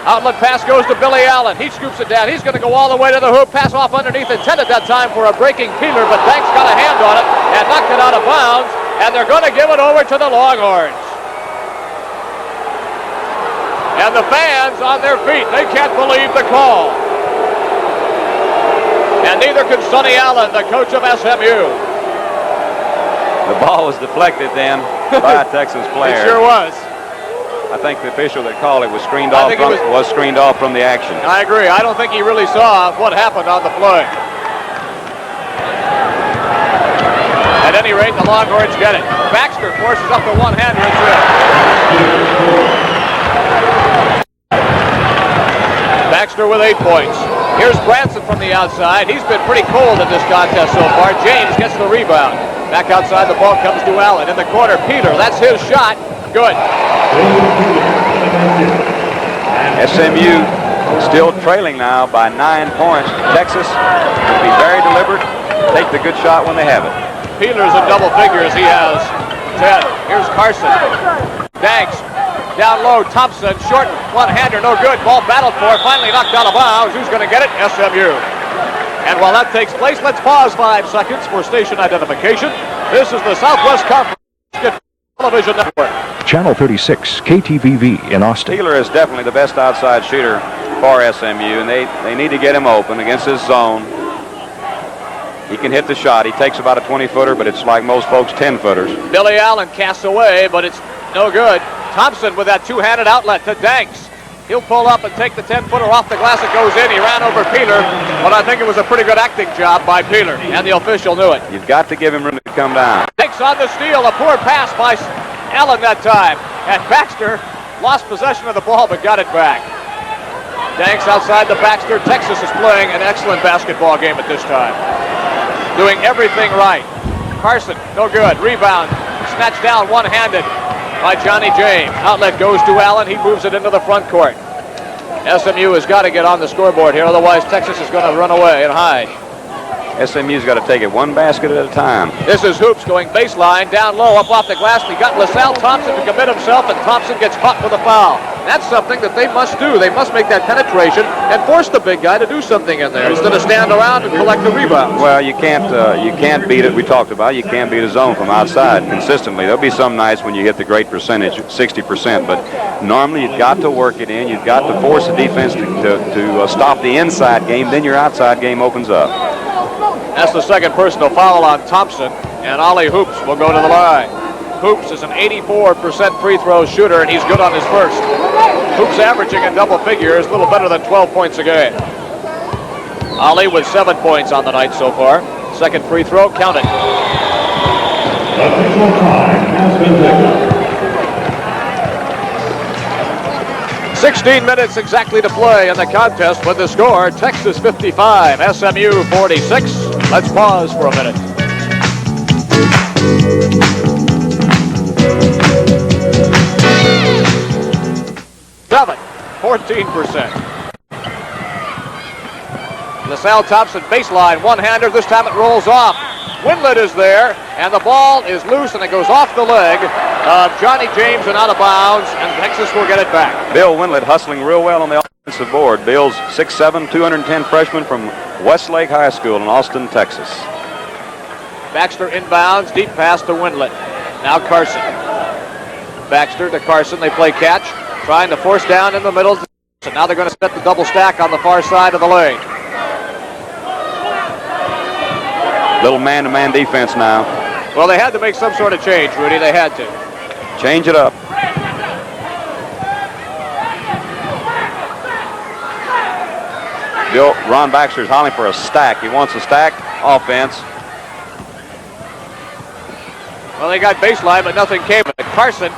Outlet pass goes to Billy Allen. He scoops it down. He's going to go all the way to the hoop. Pass off underneath, intended that time for a breaking Peeler, but Danks got a hand on it and knocked it out of bounds, and they're going to give it over to the Longhorns. And the fans on their feet, they can't believe the call. And neither can Sonny Allen, the coach of SMU. The ball was deflected then by a Texas player. It sure was. I think the official that called it was screened off from the action. I agree. I don't think he really saw what happened on the play. At any rate, the Longhorns get it. Baxter forces up the one-hander. It's in. Baxter with 8 points. Here's Branson from the outside. He's been pretty cold in this contest so far. James gets the rebound. Back outside, the ball comes to Allen. In the corner, Peeler. That's his shot. Good. SMU still trailing now by 9 points. Texas will be very deliberate. Take the good shot when they have it. Peeler's in double figures. He has 10. Here's Carson. Danks. Down low, Thompson. Short one-hander. No good. Ball battled for. Finally knocked out of bounds. Who's going to get it? SMU. And while that takes place, let's pause 5 seconds for station identification. This is the Southwest Conference Television Network. Channel 36, KTVV in Austin. Peeler is definitely the best outside shooter for SMU, and they need to get him open against his zone. He can hit the shot. He takes about a 20-footer, but it's like most folks' 10-footers. Billy Allen casts away, but it's no good. Thompson with that two-handed outlet to Danks. He'll pull up and take the 10-footer off the glass. It goes in. He ran over Peeler, but I think it was a pretty good acting job by Peeler, and the official knew it. You've got to give him room to come down. Danks on the steal. A poor pass by Allen that time. And Baxter lost possession of the ball, but got it back. Danks outside the Baxter. Texas is playing an excellent basketball game at this time. Doing everything right. Carson, no good. Rebound. Snatched down one-handed by Johnny James. Outlet goes to Allen. He moves it into the front court. SMU has got to get on the scoreboard here, otherwise Texas is going to run away and hide. SMU's got to take it one basket at a time. This is Hoops going baseline, down low, up off the glass. He got LaSalle Thompson to commit himself, and Thompson gets caught with a foul. That's something that they must do. They must make that penetration and force the big guy to do something in there instead of stand around and collect the rebounds. Well, you can't beat it. We talked about it. You can't beat a zone from outside consistently. There'll be some nights when you hit the great percentage, 60%, but normally you've got to work it in. You've got to force the defense to stop the inside game. Then your outside game opens up. That's the second personal foul on Thompson, and Ollie Hoops will go to the line. Hoops is an 84% free throw shooter, and he's good on his first. Hoops averaging in double figures, a little better than 12 points a game. Ollie with 7 points on the night so far. Second free throw, count it. Official time has been taken. 16 minutes exactly to play in the contest with the score, Texas 55, SMU 46. Let's pause for a minute. Seven, 14%. LaSalle Thompson baseline, one-hander. This time it rolls off. Windlet is there, and the ball is loose, and it goes off the leg of Johnny James and out of bounds, and Texas will get it back. Bill Windlet hustling real well on the offensive board. Bill's 6'7", 210 freshman from Westlake High School in Austin, Texas. Baxter inbounds, deep pass to Windlet. Now Carson. Baxter to Carson. They play catch, trying to force down in the middle. So now they're going to set the double stack on the far side of the lane. Little man-to-man defense now. Well, they had to make some sort of change, Rudy. They had to. Change it up. Ron Baxter's hollering for a stack. He wants a stack offense. Well, they got baseline, but nothing came of it. Carson,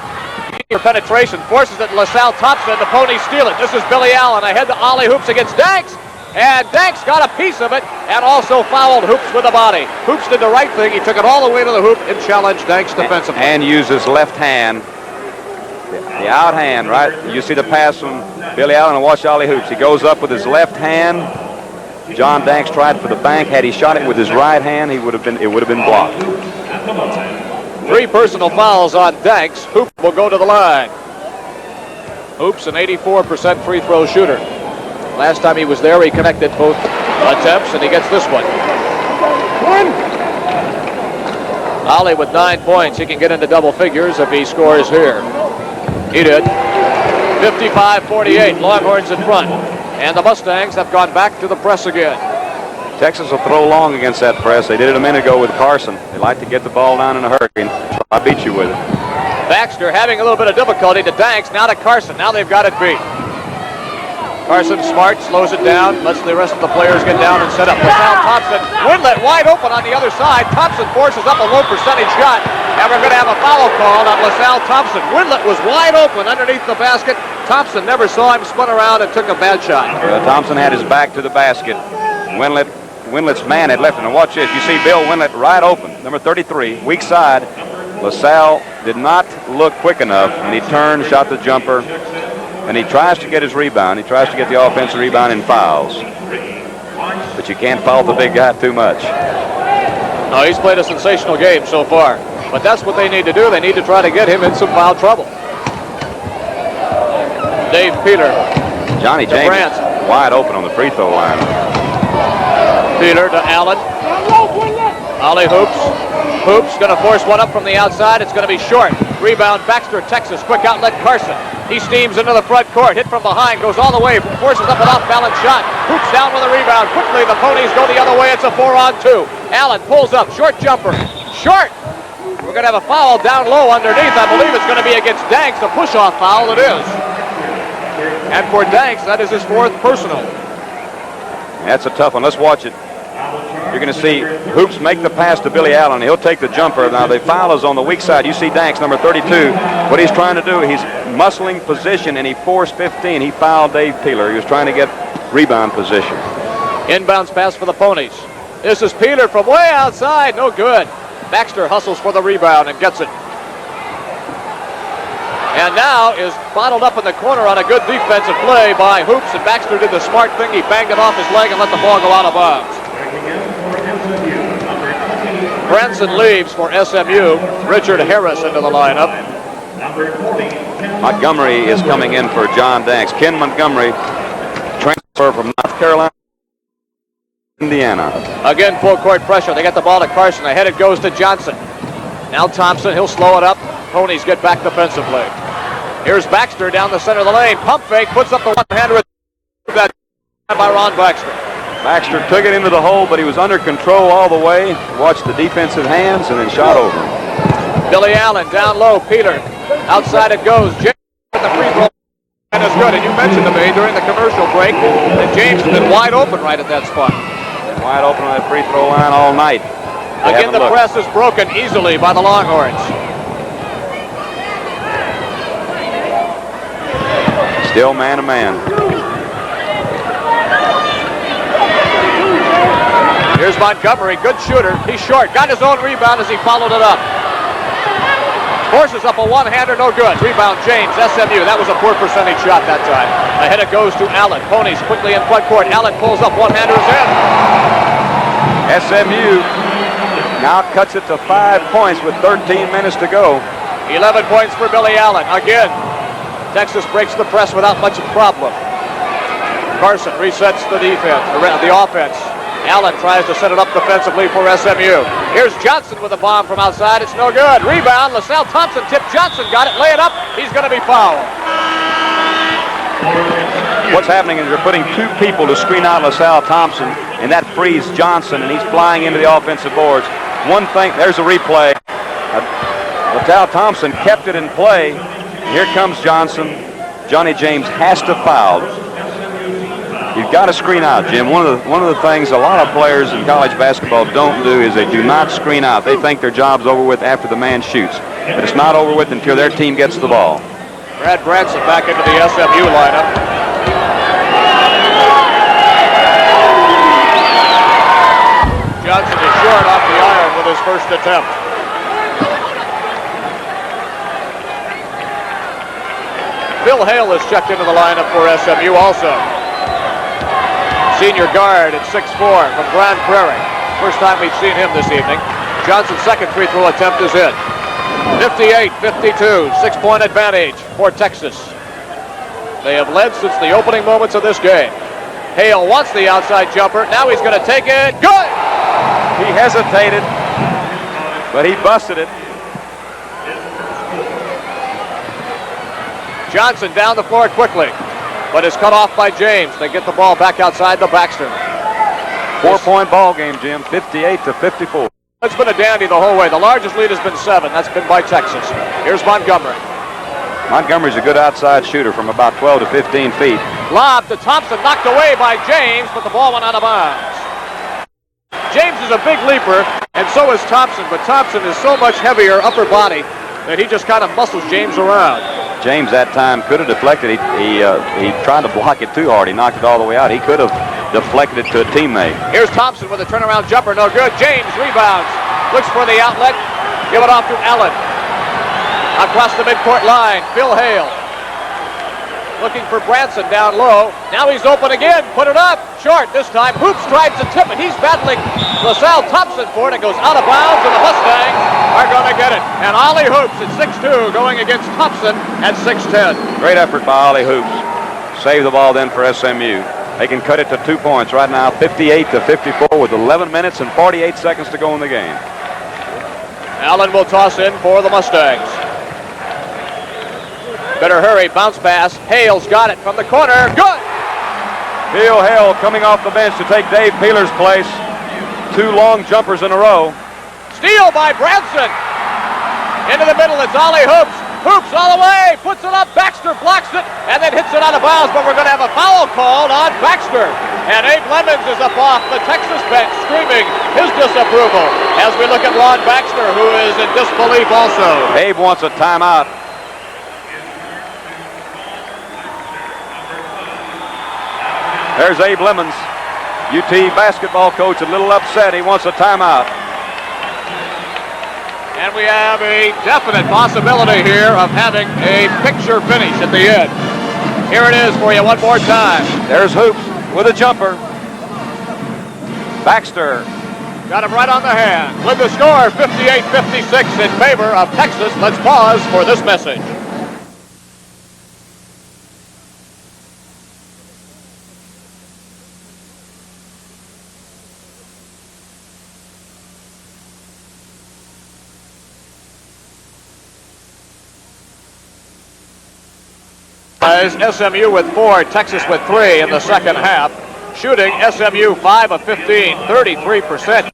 he penetration, forces it to LaSalle Thompson. The Ponies steal it. This is Billy Allen ahead to Ollie Hoops against Danks. And Danks got a piece of it and also fouled Hoops with the body. Hoops did the right thing. He took it all the way to the hoop and challenged Danks defensively. And used his left hand, the out hand, right? You see the pass from Billy Allen and watch Ollie Hoops. He goes up with his left hand. John Danks tried for the bank. Had he shot it with his right hand, it would have been blocked. 3 personal fouls on Danks. Hoops will go to the line. Hoops, an 84% free throw shooter. Last time he was there, he connected both attempts, and he gets this one. Ollie with 9 points. He can get into double figures if he scores here. He did. 55-48, Longhorns in front. And the Mustangs have gone back to the press again. Texas will throw long against that press. They did it a minute ago with Carson. They like to get the ball down in a hurry and try to beat you with it. Baxter having a little bit of difficulty to Danks, now to Carson. Now they've got it beat. Carson smart, slows it down, lets the rest of the players get down and set up. LaSalle Thompson, Windlet wide open on the other side. Thompson forces up a low percentage shot, and we're going to have a foul called on LaSalle Thompson. Windlet was wide open underneath the basket. Thompson never saw him, spun around and took a bad shot. Thompson had his back to the basket. Windlet's man had left him. And watch this. You see Bill Windlet right open, number 33, weak side. LaSalle did not look quick enough, and he turned, shot the jumper, and he tries to get his rebound. He tries to get the offensive rebound and fouls. But you can't foul the big guy too much. No, he's played a sensational game so far. But that's what they need to do. They need to try to get him in some foul trouble. Dave Peeler. Johnny James wide open on the free throw line. Peeler to Allen. Ollie Hoops. Hoops going to force one up from the outside. It's going to be short. Rebound Baxter, Texas. Quick outlet Carson. He steams into the front court. Hit from behind. Goes all the way. Forces up an off-balance shot. Hoops down with a rebound. Quickly the Ponies go the other way. It's a 4-on-2. Allen pulls up. Short jumper. Short. We're going to have a foul down low underneath. I believe it's going to be against Danks. A push-off foul it is. And for Danks, that is his 4th personal. That's a tough one. Let's watch it. You're going to see Hoops make the pass to Billy Allen. He'll take the jumper. Now, the foul is on the weak side. You see Danks, number 32. What he's trying to do, he's muscling position, and he forced 15. He fouled Dave Peeler. He was trying to get rebound position. Inbounds pass for the Ponies. This is Peeler from way outside. No good. Baxter hustles for the rebound and gets it. And now is bottled up in the corner on a good defensive play by Hoops, and Baxter did the smart thing. He banged it off his leg and let the ball go out of bounds. Branson leaves for SMU. Richard Harris into the lineup. Montgomery is coming in for John Danks. Ken Montgomery, transfer from North Carolina, Indiana. Again, full court pressure. They get the ball to Carson. Ahead it goes to Johnson. Now Thompson, he'll slow it up. Ponies get back defensively. Here's Baxter down the center of the lane. Pump fake, puts up the one-hander that by Ron Baxter. Baxter took it into the hole, but he was under control all the way. Watched the defensive hands and then shot over him. Billy Allen down low. Peeler. Outside it goes. James with the free throw. And it's good. And you mentioned to me during the commercial break that James has been wide open right at that spot. Wide open on that free throw line all night. Again, the press is broken easily by the Longhorns. Still man-to-man. Here's Montgomery, good shooter. He's short, got his own rebound as he followed it up. Forces up a one-hander, no good. Rebound James, SMU. That was a poor percentage shot that time. Ahead it goes to Allen. Ponies quickly in front court. Allen pulls up, one-hander's in. SMU now cuts it to 5 points with 13 minutes to go. 11 points for Billy Allen. Again, Texas breaks the press without much problem. Carson resets the defense, the offense. Allen tries to set it up defensively for SMU. Here's Johnson with a bomb from outside. It's no good. Rebound. LaSalle Thompson tipped. Johnson got it. Lay it up. He's going to be fouled. What's happening is you're putting 2 people to screen out LaSalle Thompson, and that frees Johnson, and he's flying into the offensive boards. One thing, there's a replay. LaSalle Thompson kept it in play. Here comes Johnson. Johnny James has to foul. You've got to screen out, Jim. One of the things a lot of players in college basketball don't do is they do not screen out. They think their job's over with after the man shoots. But it's not over with until their team gets the ball. Brad Branson back into the SMU lineup. Johnson is short off the iron with his first attempt. Phil Hale is checked into the lineup for SMU also. Senior guard at 6'4" from Grand Prairie. First time we've seen him this evening. Johnson's second free throw attempt is in. 58-52, 6-point advantage for Texas. They have led since the opening moments of this game. Hale wants the outside jumper. Now he's going to take it. Good! He hesitated, but he busted it. Johnson down the floor quickly, but is cut off by James. They get the ball back outside the Baxter. 4-point ball game, Jim, 58-54. It's been a dandy the whole way. The largest lead has been 7. That's been by Texas. Here's Montgomery. Montgomery's a good outside shooter from about 12 to 15 feet. Lob to Thompson, knocked away by James, but the ball went out of bounds. James is a big leaper, and so is Thompson, but Thompson is so much heavier upper body that he just kind of muscles James around. James that time could have deflected. He tried to block it too hard. He knocked it all the way out. He could have deflected it to a teammate. Here's Thompson with a turnaround jumper. No good. James rebounds. Looks for the outlet. Give it off to Allen. Across the midcourt line, Phil Hale. Looking for Branson down low. Now he's open again. Put it up. Short this time. Hoops tries to tip it. He's battling LaSalle Thompson for it. It goes out of bounds, and the Mustangs are going to get it. And Ollie Hoops at 6'2", going against Thompson at 6'10". Great effort by Ollie Hoops. Save the ball then for SMU. They can cut it to 2 points right now, 58-54 with 11 minutes and 48 seconds to go in the game. Allen will toss in for the Mustangs. Better hurry, bounce pass. Hale's got it from the corner. Good! Phil Hale coming off the bench to take Dave Peeler's place. 2 long jumpers in a row. Steal by Branson. Into the middle, it's Ollie Hoops. Hoops all the way, puts it up. Baxter blocks it and then hits it out of bounds, but we're going to have a foul called on Baxter. And Abe Lemons is up off the Texas bench screaming his disapproval as we look at Lon Baxter, who is in disbelief also. Abe wants a timeout. There's Abe Lemons, UT basketball coach, a little upset. He wants a timeout. And we have a definite possibility here of having a picture finish at the end. Here it is for you one more time. There's Hoops with a jumper. Baxter. Got him right on the hand. With the score 58-56 in favor of Texas. Let's pause for this message. SMU with 4, Texas with 3 in the second half. Shooting SMU 5 of 15, 33%.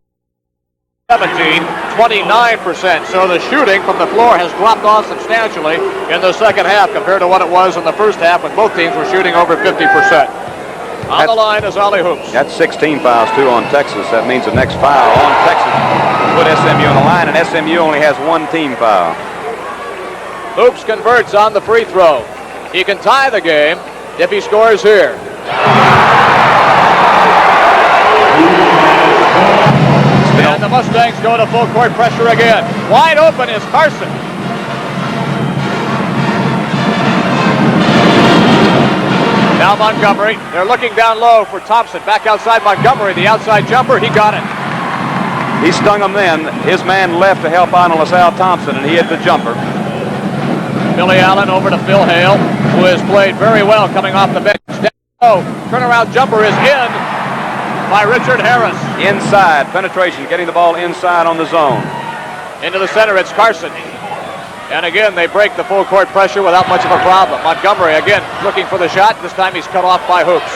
17, 29%. So the shooting from the floor has dropped off substantially in the second half compared to what it was in the first half when both teams were shooting over 50%. On the line is Ollie Hoops. That's 16 fouls, 2 on Texas. That means the next foul on Texas will put SMU on the line, and SMU only has 1 team foul. Hoops converts on the free throw. He can tie the game if he scores here. And the Mustangs go to full court pressure again. Wide open is Carson. Now Montgomery. They're looking down low for Thompson. Back outside Montgomery. The outside jumper. He got it. He stung him then. His man left to help out on LaSalle Thompson, and he hit the jumper. Billy Allen over to Phil Hale, who has played very well coming off the bench. Oh, turnaround jumper is in by Richard Harris. Inside, penetration, getting the ball inside on the zone. Into the center, it's Carson. And again, they break the full court pressure without much of a problem. Montgomery again looking for the shot. This time he's cut off by Hoops.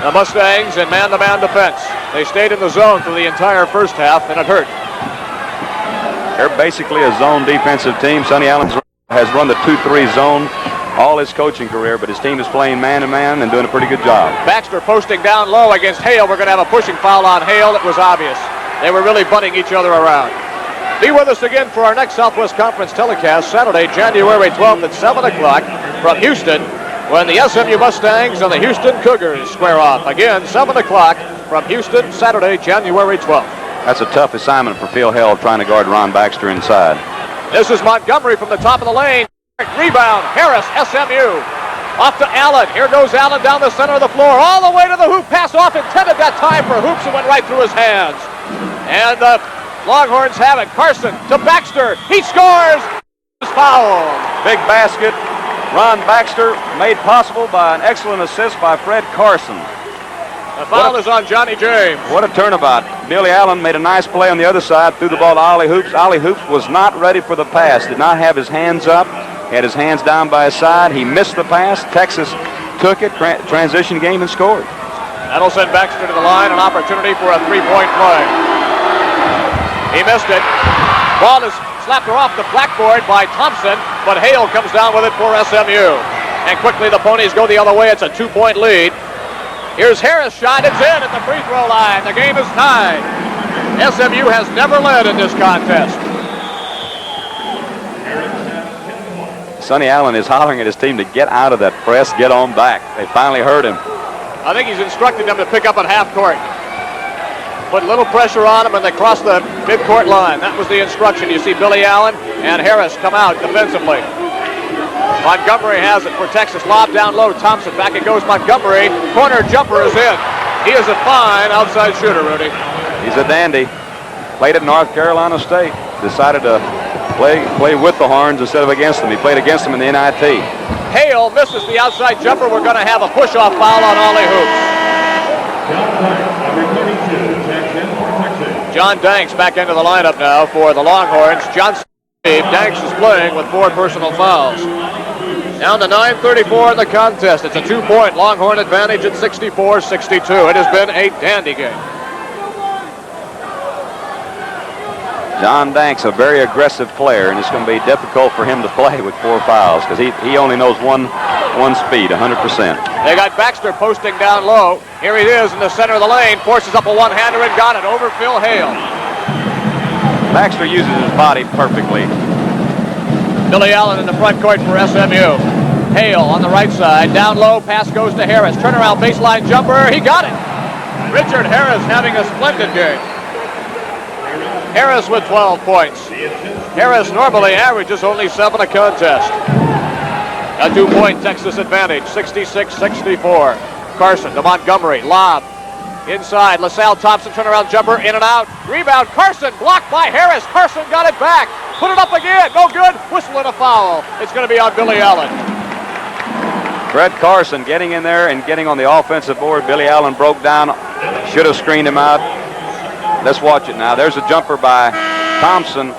The Mustangs in man-to-man defense. They stayed in the zone through the entire first half, and it hurt. They're basically a zone defensive team. Sonny Allen has run the 2-3 zone all his coaching career, but his team is playing man-to-man and doing a pretty good job. Baxter posting down low against Hale. We're going to have a pushing foul on Hale. It was obvious. They were really butting each other around. Be with us again for our next Southwest Conference telecast Saturday, January 12th at 7 o'clock from Houston when the SMU Mustangs and the Houston Cougars square off. Again, 7 o'clock from Houston, Saturday, January 12th. That's a tough assignment for Phil Held trying to guard Ron Baxter inside. This is Montgomery from the top of the lane. Rebound, Harris, SMU. Off to Allen. Here goes Allen down the center of the floor. All the way to the hoop. Pass off intended that time for Hoops. It went right through his hands. And the Longhorns have it. Carson to Baxter. He scores. Foul. Big basket. Ron Baxter made possible by an excellent assist by Fred Carson. The foul is on Johnny James. What a turnabout. Billy Allen made a nice play on the other side, threw the ball to Ollie Hoops. Ollie Hoops was not ready for the pass, did not have his hands up, had his hands down by his side. He missed the pass. Texas took it, transition game, and scored. That'll send Baxter to the line, an opportunity for a three-point play. He missed it. Ball is slapped off the blackboard by Thompson, but Hale comes down with it for SMU. And quickly the Ponies go the other way. It's a 2-point lead. Here's Harris' shot. It's in at the free throw line. The game is tied. SMU has never led in this contest. Sonny Allen is hollering at his team to get out of that press, get on back. They finally heard him. I think he's instructed them to pick up at half court. Put a little pressure on them and they cross the midcourt line. That was the instruction. You see Billy Allen and Harris come out defensively. Montgomery has it for Texas. Lob down low. Thompson. Back it goes Montgomery. Corner jumper is in. He is a fine outside shooter, Rudy. He's a dandy. Played at North Carolina State. Decided to play with the Horns instead of against them. He played against them in the NIT. Hale misses the outside jumper. We're going to have a push-off foul on Ollie Hoops. John Danks back into the lineup now for the Longhorns. Danks is playing with 4 personal fouls. Down to 9:34 in the contest. It's a 2-point Longhorn advantage at 64-62. It has been a dandy game. John Danks, a very aggressive player, and it's going to be difficult for him to play with 4 fouls because he only knows one speed, 100%. They got Baxter posting down low. Here he is in the center of the lane. Forces up a one-hander and got it over Phil Hale. Baxter uses his body perfectly. Billy Allen in the front court for SMU. Hale on the right side. Down low, pass goes to Harris. Turnaround baseline jumper. He got it. Richard Harris having a splendid game. Harris with 12 points. Harris normally averages only 7 a contest. A 2-point Texas advantage, 66-64. Carson to Montgomery. Lob. Inside, LaSalle Thompson, turnaround jumper, in and out. Rebound, Carson, blocked by Harris. Carson got it back. Put it up again, no good. Whistle and a foul. It's going to be on Billy Allen. Fred Carson getting in there and getting on the offensive board. Billy Allen broke down, should have screened him out. Let's watch it now. There's a jumper by Thompson.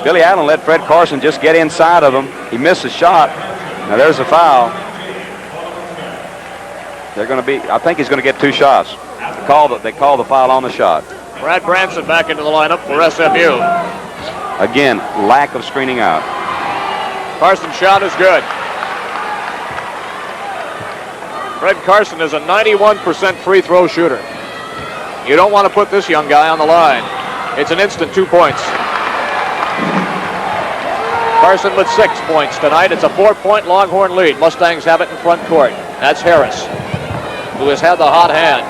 Billy Allen let Fred Carson just get inside of him. He missed a shot. Now there's a foul. I think he's going to get 2 shots. They call the foul on the shot. Brad Branson back into the lineup for SMU. Again, lack of screening out. Carson's shot is good. Fred Carson is a 91% free throw shooter. You don't want to put this young guy on the line. It's an instant 2 points. Carson with 6 points tonight. It's a 4-point Longhorn lead. Mustangs have it in front court. That's Harris, who has had the hot hand.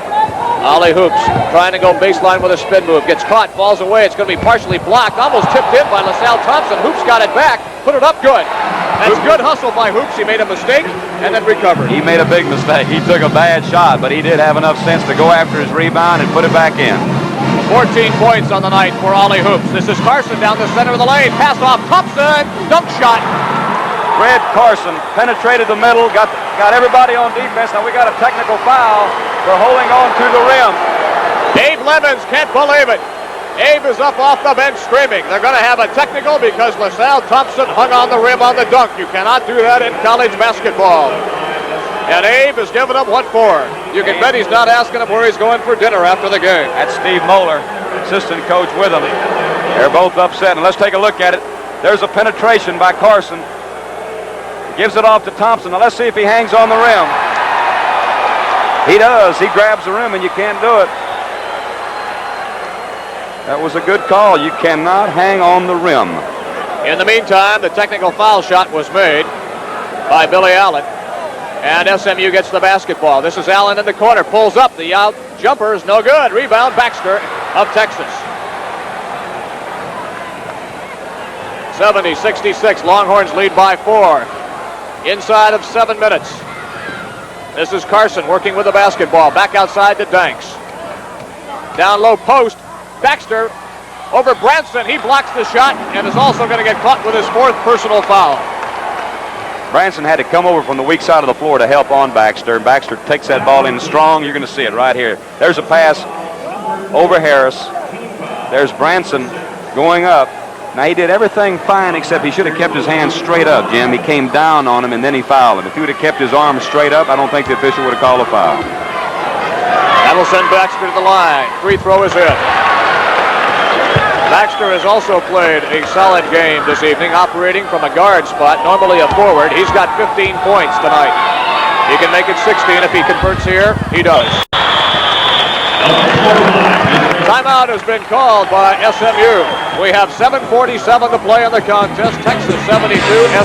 Ollie Hoops trying to go baseline with a spin move. Gets caught, falls away. It's going to be partially blocked. Almost tipped in by LaSalle Thompson. Hoops got it back. Put it up good. That's good hustle by Hoops. He made a mistake and then recovered. He made a big mistake. He took a bad shot, but he did have enough sense to go after his rebound and put it back in. 14 points on the night for Ollie Hoops. This is Carson down the center of the lane. Pass off Thompson. Dunk shot. Fred Carson penetrated the middle, got everybody on defense. Now we got a technical foul for holding on to the rim. Abe Levins can't believe it. Abe is up off the bench screaming. They're going to have a technical because LaSalle Thompson hung on the rim on the dunk. You cannot do that in college basketball. And Abe has given him what for. You can bet he's not asking him where he's going for dinner after the game. That's Steve Moeller, assistant coach with him. They're both upset. And let's take a look at it. There's a penetration by Carson. Gives it off to Thompson. Now let's see if he hangs on the rim. He does. He grabs the rim and you can't do it. That was a good call. You cannot hang on the rim. In the meantime, the technical foul shot was made by Billy Allen, and SMU gets the basketball. This is Allen in the corner, pulls up. The out jumper is no good. Rebound, Baxter of Texas. 70-66, Longhorns lead by 4. Inside of 7 minutes. This is Carson working with the basketball. Back outside to Danks. Down low post. Baxter over Branson. He blocks the shot and is also going to get caught with his 4th personal foul. Branson had to come over from the weak side of the floor to help on Baxter. Baxter takes that ball in strong. You're going to see it right here. There's a pass over Harris. There's Branson going up. Now, he did everything fine except he should have kept his hands straight up, Jim. He came down on him, and then he fouled him. If he would have kept his arms straight up, I don't think the official would have called a foul. That'll send Baxter to the line. Free throw is in. Baxter has also played a solid game this evening, operating from a guard spot, normally a forward. He's got 15 points tonight. He can make it 16 if he converts here. He does. Timeout has been called by SMU. We have 7:47 to play in the contest. Texas 72,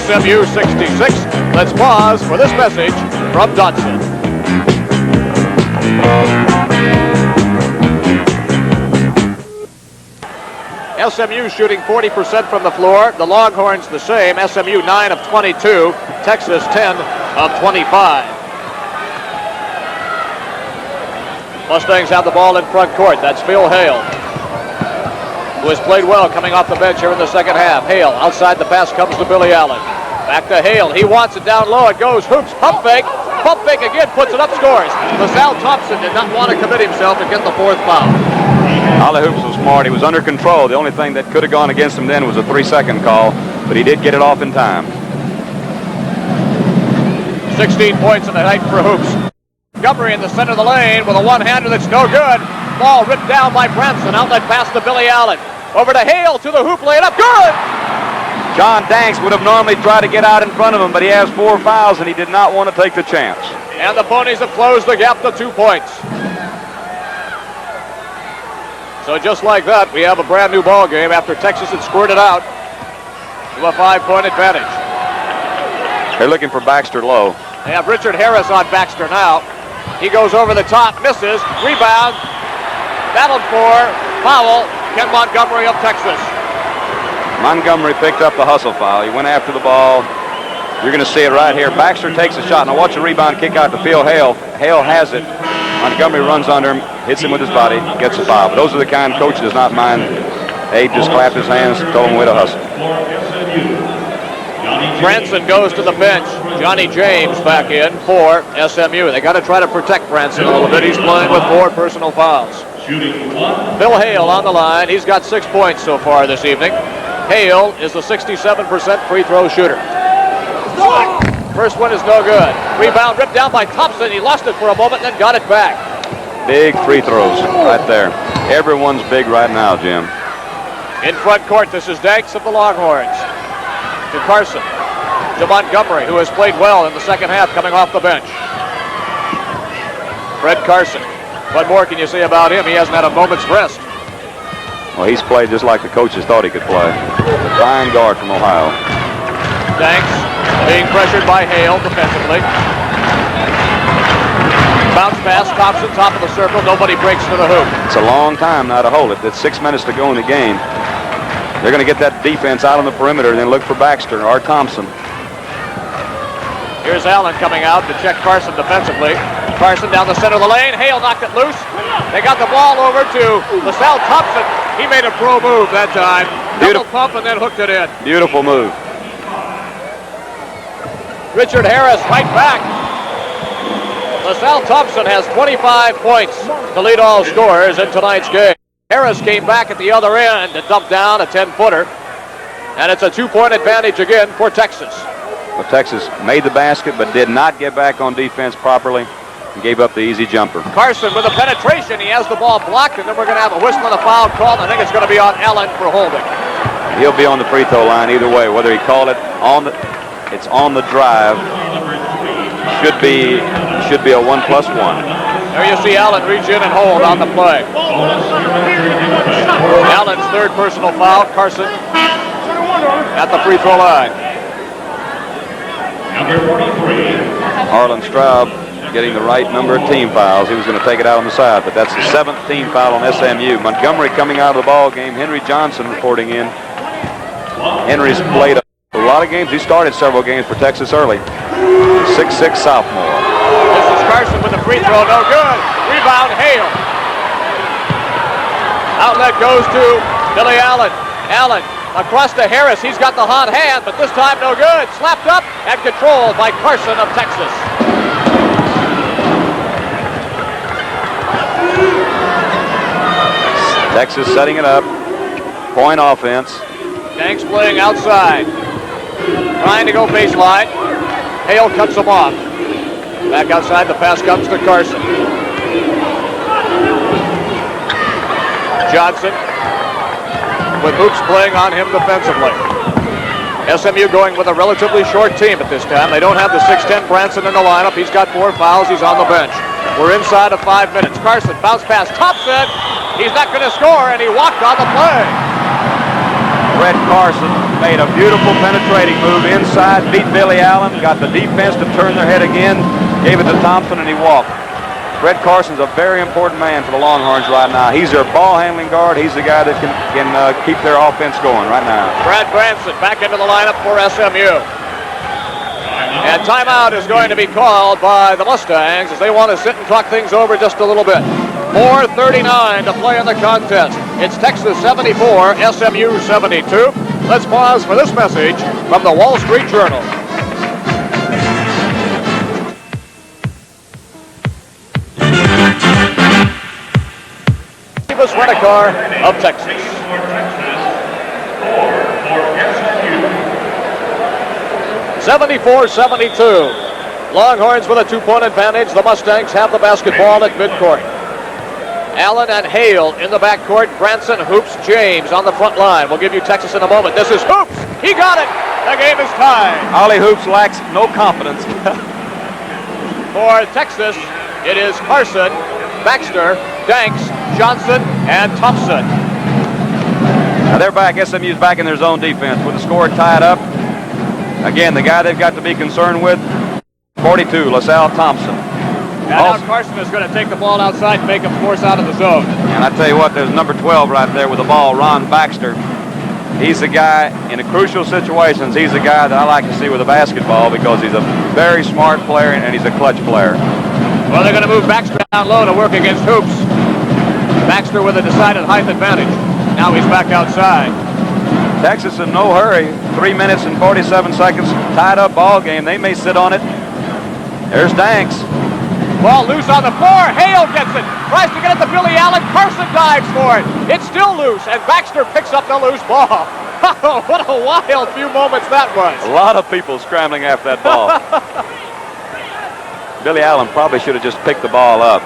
SMU 66. Let's pause for this message from Dodson. SMU shooting 40% from the floor. The Longhorns the same. SMU 9 of 22. Texas 10 of 25. Mustangs have the ball in front court. That's Phil Hale, who has played well coming off the bench here in the second half. Hale outside the pass comes to Billy Allen. Back to Hale. He wants it down low. It goes. Hoops. Pump fake. Pump fake again. Puts it up. Scores. LaSalle Thompson did not want to commit himself and get the 4th foul. Ollie Hoops was smart. He was under control. The only thing that could have gone against him then was a 3-second call, but he did get it off in time. 16 points in the night for Hoops. Montgomery in the center of the lane with a one-hander that's no good. Ball ripped down by Branson. Outlet pass to Billy Allen. Over to Hale to the hoop, lay it up. Good! John Danks would have normally tried to get out in front of him, but he has 4 fouls, and he did not want to take the chance. And the Ponies have closed the gap to 2 points. So just like that, we have a brand new ball game after Texas had squirted out to a 5-point advantage. They're looking for Baxter low. They have Richard Harris on Baxter now. He goes over the top, misses, rebound, battled for, foul, Ken Montgomery of Texas. Montgomery picked up the hustle foul. He went after the ball. You're going to see it right here. Baxter takes a shot. Now watch the rebound kick out to Phil Hale. Hale has it. Montgomery runs under him, hits him with his body, gets a foul. But those are the kind coach does not mind. Abe just clapped his hands, told him where to hustle. Branson goes to the bench. Johnny James back in for SMU. They got to try to protect Branson a little bit. He's playing with 4 personal fouls. Phil Hale on the line. He's got 6 points so far this evening. Hale is a 67% free throw shooter. First one is no good. Rebound ripped down by Thompson. He lost it for a moment, then got it back. Big free throws right there. Everyone's big right now, Jim. In front court, this is Danks of the Longhorns. To Carson. To Montgomery, who has played well in the second half coming off the bench. Fred Carson. What more can you say about him? He hasn't had a moment's rest. Well, he's played just like the coaches thought he could play. A fine guard from Ohio. Danks being pressured by Hale defensively. Bounce pass, Thompson, top of the circle. Nobody breaks to the hoop. It's a long time now to hold it. It's 6 minutes to go in the game. They're going to get that defense out on the perimeter and then look for Baxter or Thompson. Here's Allen coming out to check Carson defensively. Carson down the center of the lane. Hale knocked it loose. They got the ball over to LaSalle Thompson. He made a pro move that time. Double pump and then hooked it in. Beautiful move. Richard Harris right back. LaSalle Thompson has 25 points to lead all scorers in tonight's game. Harris came back at the other end to dump down a 10-footer. And it's a 2-point advantage again for Texas. Well, Texas made the basket but did not get back on defense properly and gave up the easy jumper. Carson with a penetration. He has the ball blocked, and then we're going to have a whistle and a foul call. I think it's going to be on Allen for holding. He'll be on the free throw line either way. Whether he called it on the, it's on the drive. Should be a 1+1. There you see Allen reach in and hold on the play. Allen's third personal foul. Carson at the free throw line. Number 43. Harlan Straub getting the right number of team fouls. He was going to take it out on the side, but that's the 7th team foul on SMU. Montgomery coming out of the ball game. Henry Johnson reporting in. Henry's played a lot of games. He started several games for Texas early. 6'6" sophomore. This is Carson with the free throw. No good. Rebound, Hale. Outlet goes to Billy Allen. Allen across to Harris. He's got the hot hand, but this time no good. Slapped up and controlled by Carson of Texas. Texas setting it up. Point offense. Danks playing outside. Trying to go baseline. Hale cuts him off. Back outside, the pass comes to Carson. Johnson with Hoops playing on him defensively. SMU going with a relatively short team at this time. They don't have the 6'10" Branson in the lineup. He's got 4 fouls. He's on the bench. We're inside of 5 minutes. Carson, bounce pass. Thompson. He's not going to score, and he walked on the play. Red Carson made a beautiful penetrating move inside, beat Billy Allen, got the defense to turn their head again, gave it to Thompson, and he walked. Red Carson's a very important man for the Longhorns right now. He's their ball handling guard. He's the guy that can keep their offense going right now. Brad Branson back into the lineup for SMU. And timeout is going to be called by the Mustangs as they want to sit and talk things over just a little bit. 4:39 to play in the contest. It's Texas 74, SMU 72. Let's pause for this message from the Wall Street Journal. Davis Rent-A-Car of Texas. 74-72. Longhorns with a 2-point advantage. The Mustangs have the basketball at midcourt. Allen and Hale in the backcourt. Branson, Hoops, James on the front line. We'll give you Texas in a moment. This is Hoops. He got it. The game is tied. Ollie Hoops lacks no confidence. For Texas, it is Carson, Baxter, Danks, Johnson, and Thompson. Now they're back. SMU's back in their zone defense with the score tied up. Again, the guy they've got to be concerned with, 42, LaSalle Thompson. Now Carson is going to take the ball outside and make him force out of the zone. And I tell you what, there's number 12 right there with the ball, Ron Baxter. He's the guy, in the crucial situations, he's the guy that I like to see with a basketball because he's a very smart player and he's a clutch player. Well, they're going to move Baxter down low to work against Hoops. Baxter with a decided height advantage. Now he's back outside. Texas in no hurry. 3 minutes and 47 seconds. Tied up ball game. They may sit on it. There's Danks. Ball loose on the floor. Hale gets it. Tries to get it to Billy Allen. Carson dives for it. It's still loose, and Baxter picks up the loose ball. What a wild few moments that was. A lot of people scrambling after that ball. Billy Allen probably should have just picked the ball up,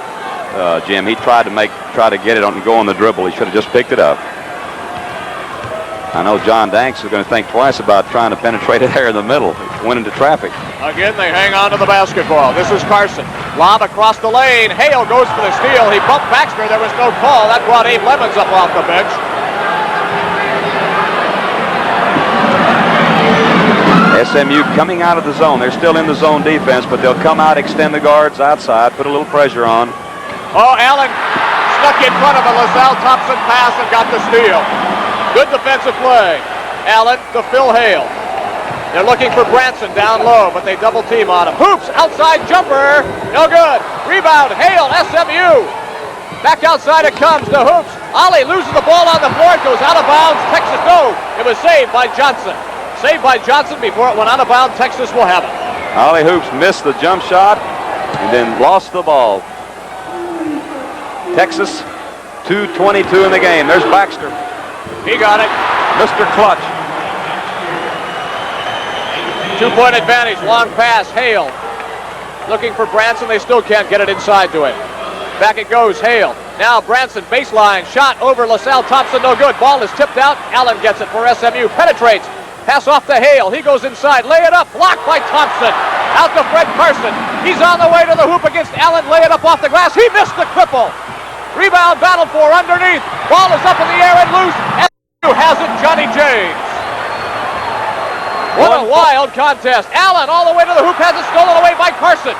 Jim. He tried to get it on and go on the dribble. He should have just picked it up. I know John Danks is going to think twice about trying to penetrate it there in the middle. It went into traffic. Again, they hang on to the basketball. This is Carson. Lob across the lane. Hale goes for the steal. He bumped Baxter. There was no call. That brought Abe Lemons up off the bench. SMU coming out of the zone. They're still in the zone defense, but they'll come out, extend the guards outside, put a little pressure on. Oh, Allen snuck in front of a LaSalle Thompson pass and got the steal. Good defensive play. Allen to Phil Hale. They're looking for Branson down low, but they double team on him. Hoops, outside jumper, no good. Rebound, Hale, SMU. Back outside it comes to Hoops. Ollie loses the ball on the floor, it goes out of bounds. Texas, no, it was saved by Johnson. Saved by Johnson before it went out of bounds. Texas will have it. Ollie Hoops missed the jump shot and then lost the ball. Texas, 2:22 in the game. There's Baxter. He got it. Mr. Clutch. 2-point advantage, long pass, Hale. Looking for Branson, they still can't get it inside to him. Back it goes, Hale. Now Branson, baseline, shot over LaSalle Thompson, no good. Ball is tipped out, Allen gets it for SMU, penetrates. Pass off to Hale, he goes inside, lay it up, blocked by Thompson. Out to Fred Carson, he's on the way to the hoop against Allen, lay it up off the glass, he missed the cripple. Rebound battle for underneath. Ball is up in the air and loose, held contest. Allen all the way to the hoop, has it stolen away by Carson.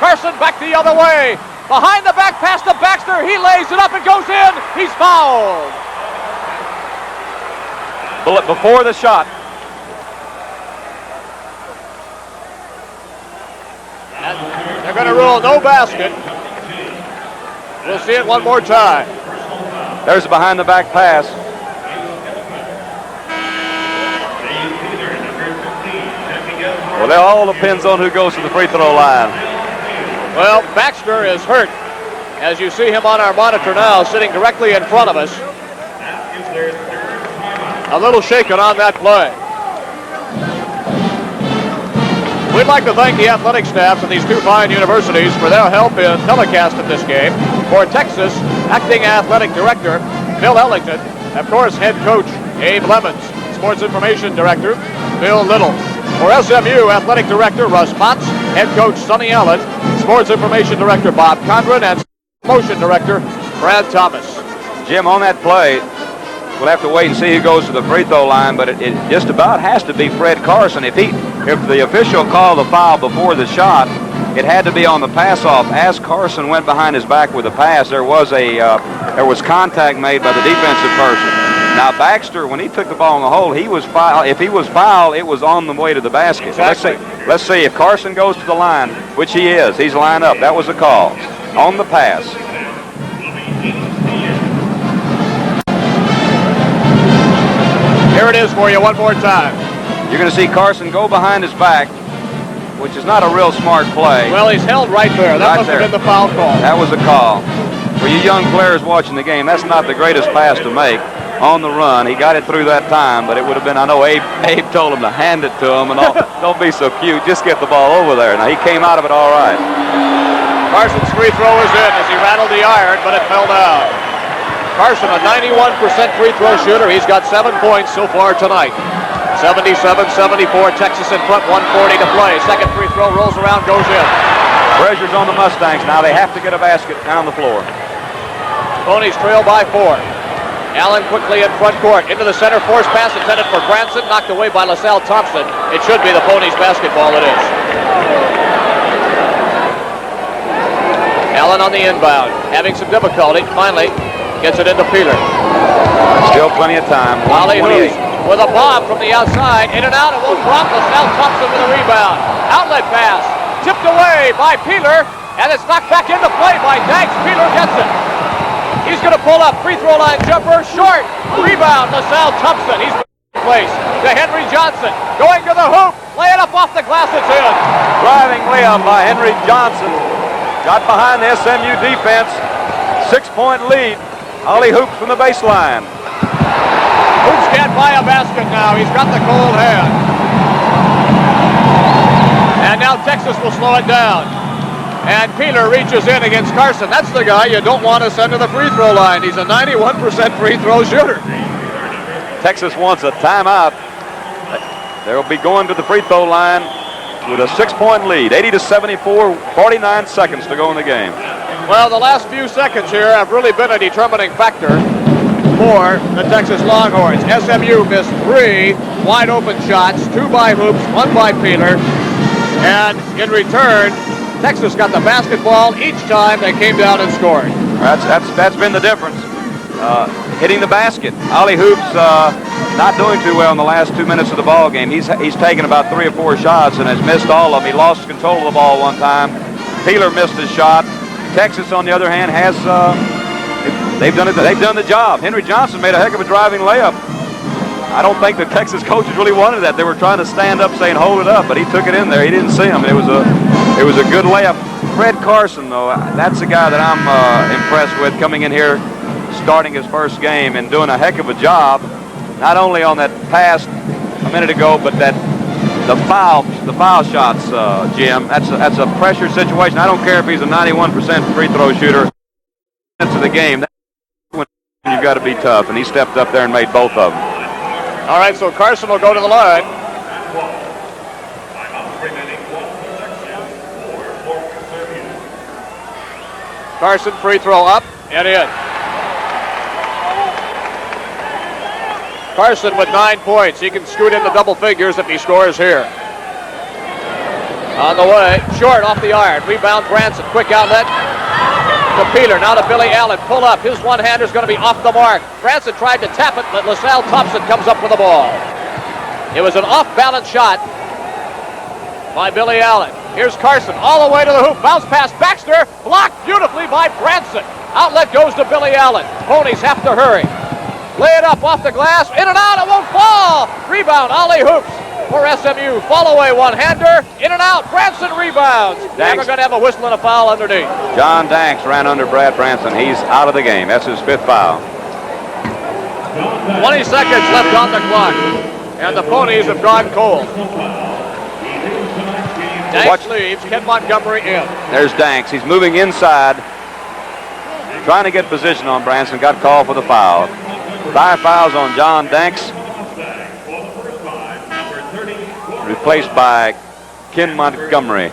Carson back the other way. Behind the back pass to Baxter. He lays it up and goes in. He's fouled. Bullet before the shot. And they're going to rule no basket. We'll see it one more time. There's a behind the back pass. Well, that all depends on who goes to the free throw line. Well, Baxter is hurt, as you see him on our monitor now, sitting directly in front of us. A little shaken on that play. We'd like to thank the athletic staffs of these two fine universities for their help in telecast of this game. For Texas, acting athletic director Bill Ellington. Of course, head coach Abe Lemons. Sports information director Bill Little. For SMU, athletic director Russ Potts. Head coach Sonny Allen. Sports information director Bob Condren. And promotion director Brad Thomas. Jim, on that play, we'll have to wait and see who goes to the free throw line, but it just about has to be Fred Carson. If the official called the foul before the shot, it had to be on the pass off. As Carson went behind his back with the pass, there was contact made by the defensive person. Now Baxter, when he took the ball in the hole, he was fouled. If he was fouled, it was on the way to the basket. Exactly. So let's see if Carson goes to the line, which he is. He's lined up. That was a call on the pass. Here it is for you one more time. You're going to see Carson go behind his back, which is not a real smart play. Well, he's held right there. That must have been the foul call. That was a call. For you young players watching the game, that's not the greatest pass to make on the run. He got it through that time, but it would have been, I know Abe told him to hand it to him, and don't be so cute. Just get the ball over there. Now, he came out of it all right. Carson's free throw is in as he rattled the iron, but it fell down. Carson, a 91% free throw shooter. He's got 7 points so far tonight. 77-74, Texas in front, 1:40 to play. Second free throw rolls around, goes in. Pressure's on the Mustangs now. They have to get a basket down the floor. Ponies trail by 4. Allen quickly in front court. Into the center, force pass intended for Branson. Knocked away by LaSalle Thompson. It should be the Ponies basketball, it is. Allen on the inbound. Having some difficulty. Finally gets it into Peeler. Still plenty of time. Ali Hoops with a bomb from the outside. In and out. It won't drop. LaSalle Thompson with a rebound. Outlet pass. Tipped away by Peeler. And it's knocked back into play by Dags. Peeler gets it. He's going to pull up. Free throw line jumper. Short. Rebound. LaSalle Thompson. He's in place to Henry Johnson. Going to the hoop. Lay it up off the glass. It's in. Driving layup by Henry Johnson. Got behind the SMU defense. 6-point lead. Ali Hoops from the baseline. Hoops can't buy a basket now. He's got the cold hand. And now Texas will slow it down. And Peeler reaches in against Carson. That's the guy you don't want to send to the free throw line. He's a 91% free throw shooter. Texas wants a timeout. They'll be going to the free throw line with a 6-point lead. 80-74, 49 seconds to go in the game. Well, the last few seconds here have really been a determining factor for the Texas Longhorns. SMU missed 3 wide open shots, 2 by Hoops, 1 by Peeler. And in return, Texas got the basketball each time they came down and scored. That's been the difference. Hitting the basket. Ali Hoops not doing too well in the last 2 minutes of the ball game. He's taken about 3 or 4 shots and has missed all of them. He lost control of the ball one time. Peeler missed his shot. Texas, on the other hand, has they've done the job. Henry Johnson made a heck of a driving layup. I don't think the Texas coaches really wanted that. They were trying to stand up saying hold it up, but he took it in there. He didn't see him. It was a good layup. Fred Carson, though, that's the guy that I'm impressed with, coming in here, starting his first game and doing a heck of a job, not only on that pass a minute ago, but the foul shots, Jim. That's a pressure situation. I don't care if he's a 91% free throw shooter. Into the game, that's when you've got to be tough, and he stepped up there and made both of them. All right, so Carson will go to the line. Carson, free throw up and in. Carson with 9 points. He can scoot into double figures if he scores here. On the way, short off the iron. Rebound Branson. Quick outlet to Peeler. Now to Billy Allen. Pull up. His one-hander is going to be off the mark. Branson tried to tap it, but LaSalle Thompson comes up with the ball. It was an off-balance shot by Billy Allen. Here's Carson all the way to the hoop. Bounce pass Baxter. Blocked beautifully by Branson. Outlet goes to Billy Allen. Ponies have to hurry. Lay it up off the glass. In and out. It won't fall. Rebound. Ollie Hoops for SMU. Fall away one-hander. In and out. Branson rebounds. Never going to have a whistle and a foul underneath. John Danks ran under Brad Branson. He's out of the game. That's his 5th foul. 20 seconds left on the clock. And the Ponies have gone cold. Danks leaves. Ken Montgomery in. There's Danks. He's moving inside, trying to get position on Branson. Got called for the foul. 5 fouls on John Danks. Replaced by Ken Montgomery.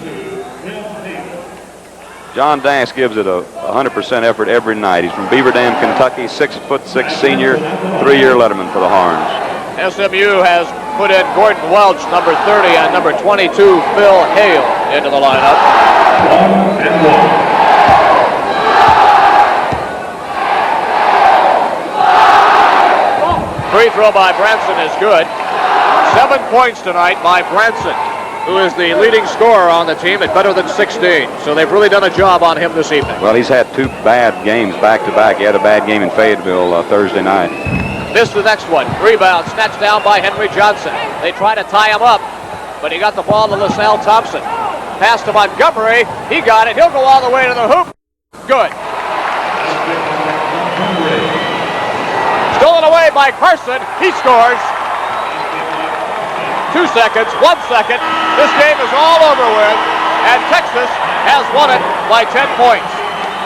John Danks gives it a 100% effort every night. He's from Beaver Dam, Kentucky, 6'6" senior, 3-year letterman for the Horns. SMU has put in Gordon Welch, number 30, and number 22, Phil Hale, into the lineup. Free throw by Branson is good. 7 points tonight by Branson, who is the leading scorer on the team at better than 16. So they've really done a job on him this evening. Well, he's had 2 bad games back-to-back. He had a bad game in Fayetteville Thursday night. Missed the next one. Rebound snatched down by Henry Johnson. They try to tie him up, but he got the ball to LaSalle Thompson. Pass to Montgomery. He got it. He'll go all the way to the hoop. Good. Stolen away by Carson. He scores. 2 seconds, 1 second. This game is all over with, and Texas has won it by 10 points.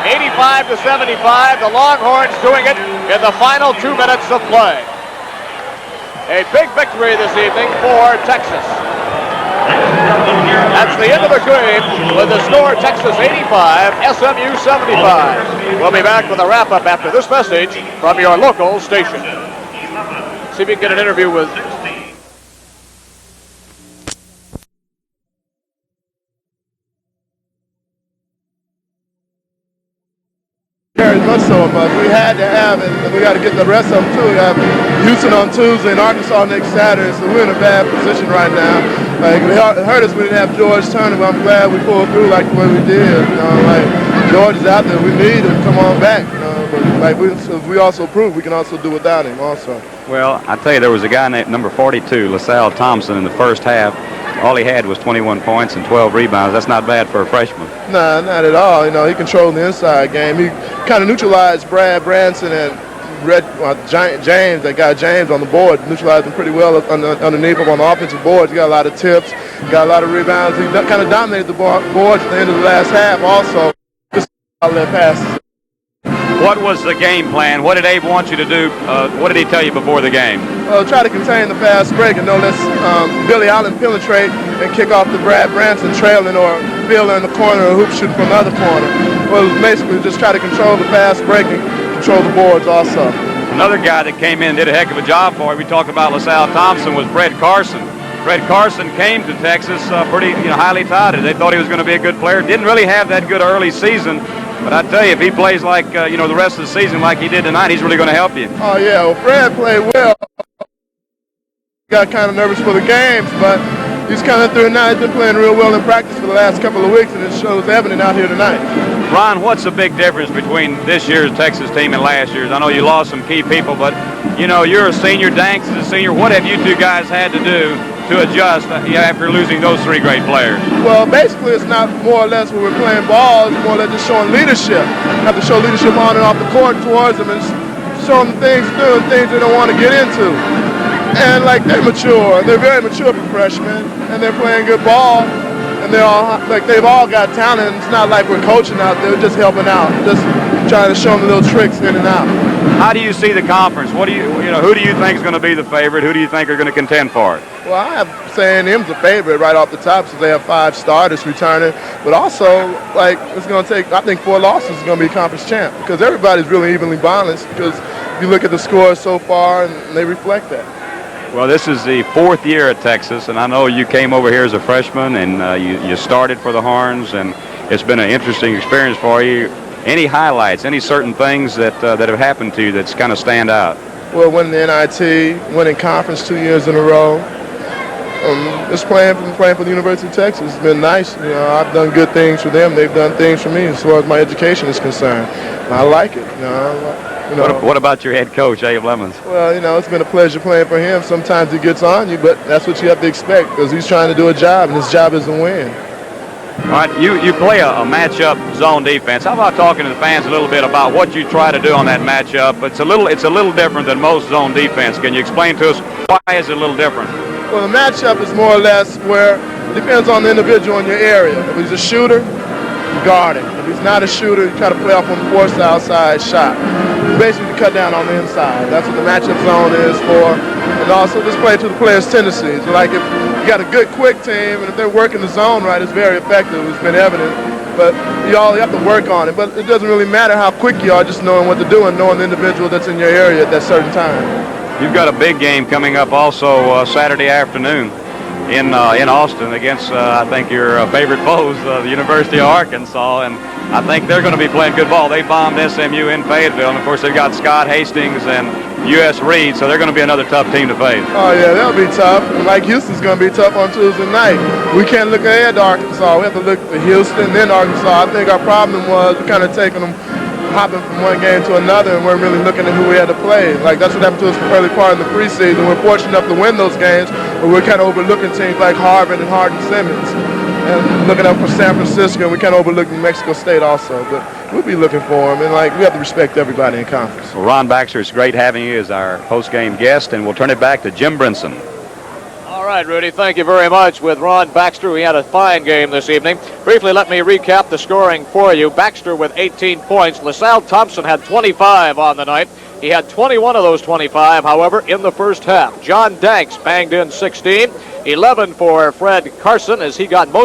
85-75. The Longhorns doing it in the final 2 minutes of play. A big victory this evening for Texas. That's the end of the game with the score Texas 85, SMU 75. We'll be back with a wrap-up after this message from your local station. See if we can get an interview with much so much. We had to have it, and we got to get the rest of them too. We have Houston on Tuesday and Arkansas next Saturday, so we're in a bad position right now. Like, it hurt us we didn't have George Turner, but I'm glad we pulled through like the way we did. You know, like George is out there, we need him to come on back. You know, but like we also proved we can also do without him also. Well, I tell you, there was a guy named number 42, LaSalle Thompson, in the first half. All he had was 21 points and 12 rebounds. That's not bad for a freshman. Nah, not at all. You know, he controlled the inside game. He kind of neutralized Brad Branson and James. That guy James on the board neutralized him pretty well underneath him on the offensive boards. He got a lot of tips, got a lot of rebounds. He kind of dominated the boards at the end of the last half also. Just outlet passes. What was the game plan? What did Abe want you to do? What did he tell you before the game? Try to contain the fast break and don't let Billy Allen penetrate and kick off the Brad Branson trailing or Fielder in the corner or hoop shooting from the other corner. Well, basically just try to control the fast break and control the boards also. Another guy that came in and did a heck of a job for him, we talked about LaSalle Thompson, was Brett Carson. Brett Carson came to Texas pretty highly touted. They thought he was going to be a good player. Didn't really have that good early season. But I tell you, if he plays like, the rest of the season like he did tonight, he's really going to help you. Oh, yeah. Well, Fred played well. Got kind of nervous for the games, but he's coming through now. He's been playing real well in practice for the last couple of weeks, and it shows evident out here tonight. Ron, what's the big difference between this year's Texas team and last year's? I know you lost some key people, but, you're a senior. Danks is a senior. What have you two guys had to do to adjust after losing those 3 great players? Well, basically, it's not more or less when we're playing ball. It's more or less just showing leadership. Have to show leadership on and off the court towards them and show them things to do and things they don't want to get into. And, they're mature. They're very mature for freshmen, and they're playing good ball. And they've all got talent. It's not like we're coaching out there, just helping out, just trying to show them little tricks in and out. How do you see the conference? Who do you think is going to be the favorite? Who do you think are going to contend for it? Well, I have A&M's the favorite right off the top since they have 5 starters returning. But also, it's going to take, I think 4 losses is going to be conference champ because everybody's really evenly balanced because if you look at the scores so far, and they reflect that. Well, this is the 4th year at Texas, and I know you came over here as a freshman, and you started for the Horns, and it's been an interesting experience for you. Any highlights, any certain things that have happened to you that's kind of stand out? Well, winning the NIT, winning conference 2 years in a row. Just playing for the University of Texas has been nice. You know, I've done good things for them. They've done things for me as far as my education is concerned. I like it. What about your head coach, Abe Lemons? Well, you know, it's been a pleasure playing for him. Sometimes he gets on you, but that's what you have to expect because he's trying to do a job, and his job is to win. All right, you play a matchup zone defense. How about talking to the fans a little bit about what you try to do on that matchup? It's a little different than most zone defense. Can you explain to us why is it a little different? Well, the matchup is more or less where it depends on the individual in your area. If he's a shooter, you guard him. If he's not a shooter, you try to play off him, force the outside shot. Basically cut down on the inside. That's what the matchup zone is for. And also just play to the player's tendencies. Like if you got a good quick team and if they're working the zone right, it's very effective. It's been evident. But you have to work on it. But it doesn't really matter how quick you are, just knowing what to do and knowing the individual that's in your area at that certain time. You've got a big game coming up also Saturday afternoon in Austin against, I think, your favorite foes, the University of Arkansas, and I think they're going to be playing good ball. They bombed SMU in Fayetteville, and of course they've got Scott Hastings and U.S. Reed, so they're going to be another tough team to face. Oh yeah, that'll be tough. And like Houston's going to be tough on Tuesday night. We can't look ahead to Arkansas. We have to look to Houston, then Arkansas. I think our problem was we kind of taking them hopping from one game to another and we're really looking at who we had to play. Like that's what happened to us for early part of the preseason. We're fortunate enough to win those games, but we're kind of overlooking teams like Harvard and Hardin-Simmons. And looking up for San Francisco, and we kind of overlooked New Mexico State also. But we'll be looking for them, and like we have to respect everybody in conference. Well, Ron Baxter, it's great having you as our post-game guest, and we'll turn it back to Jim Brinson. All right, Rudy, thank you very much. With Ron Baxter, we had a fine game this evening. Briefly, let me recap the scoring for you. Baxter with 18 points. LaSalle Thompson had 25 on the night. He had 21 of those 25, however, in the first half. John Danks banged in 16. 11 for Fred Carson as he got most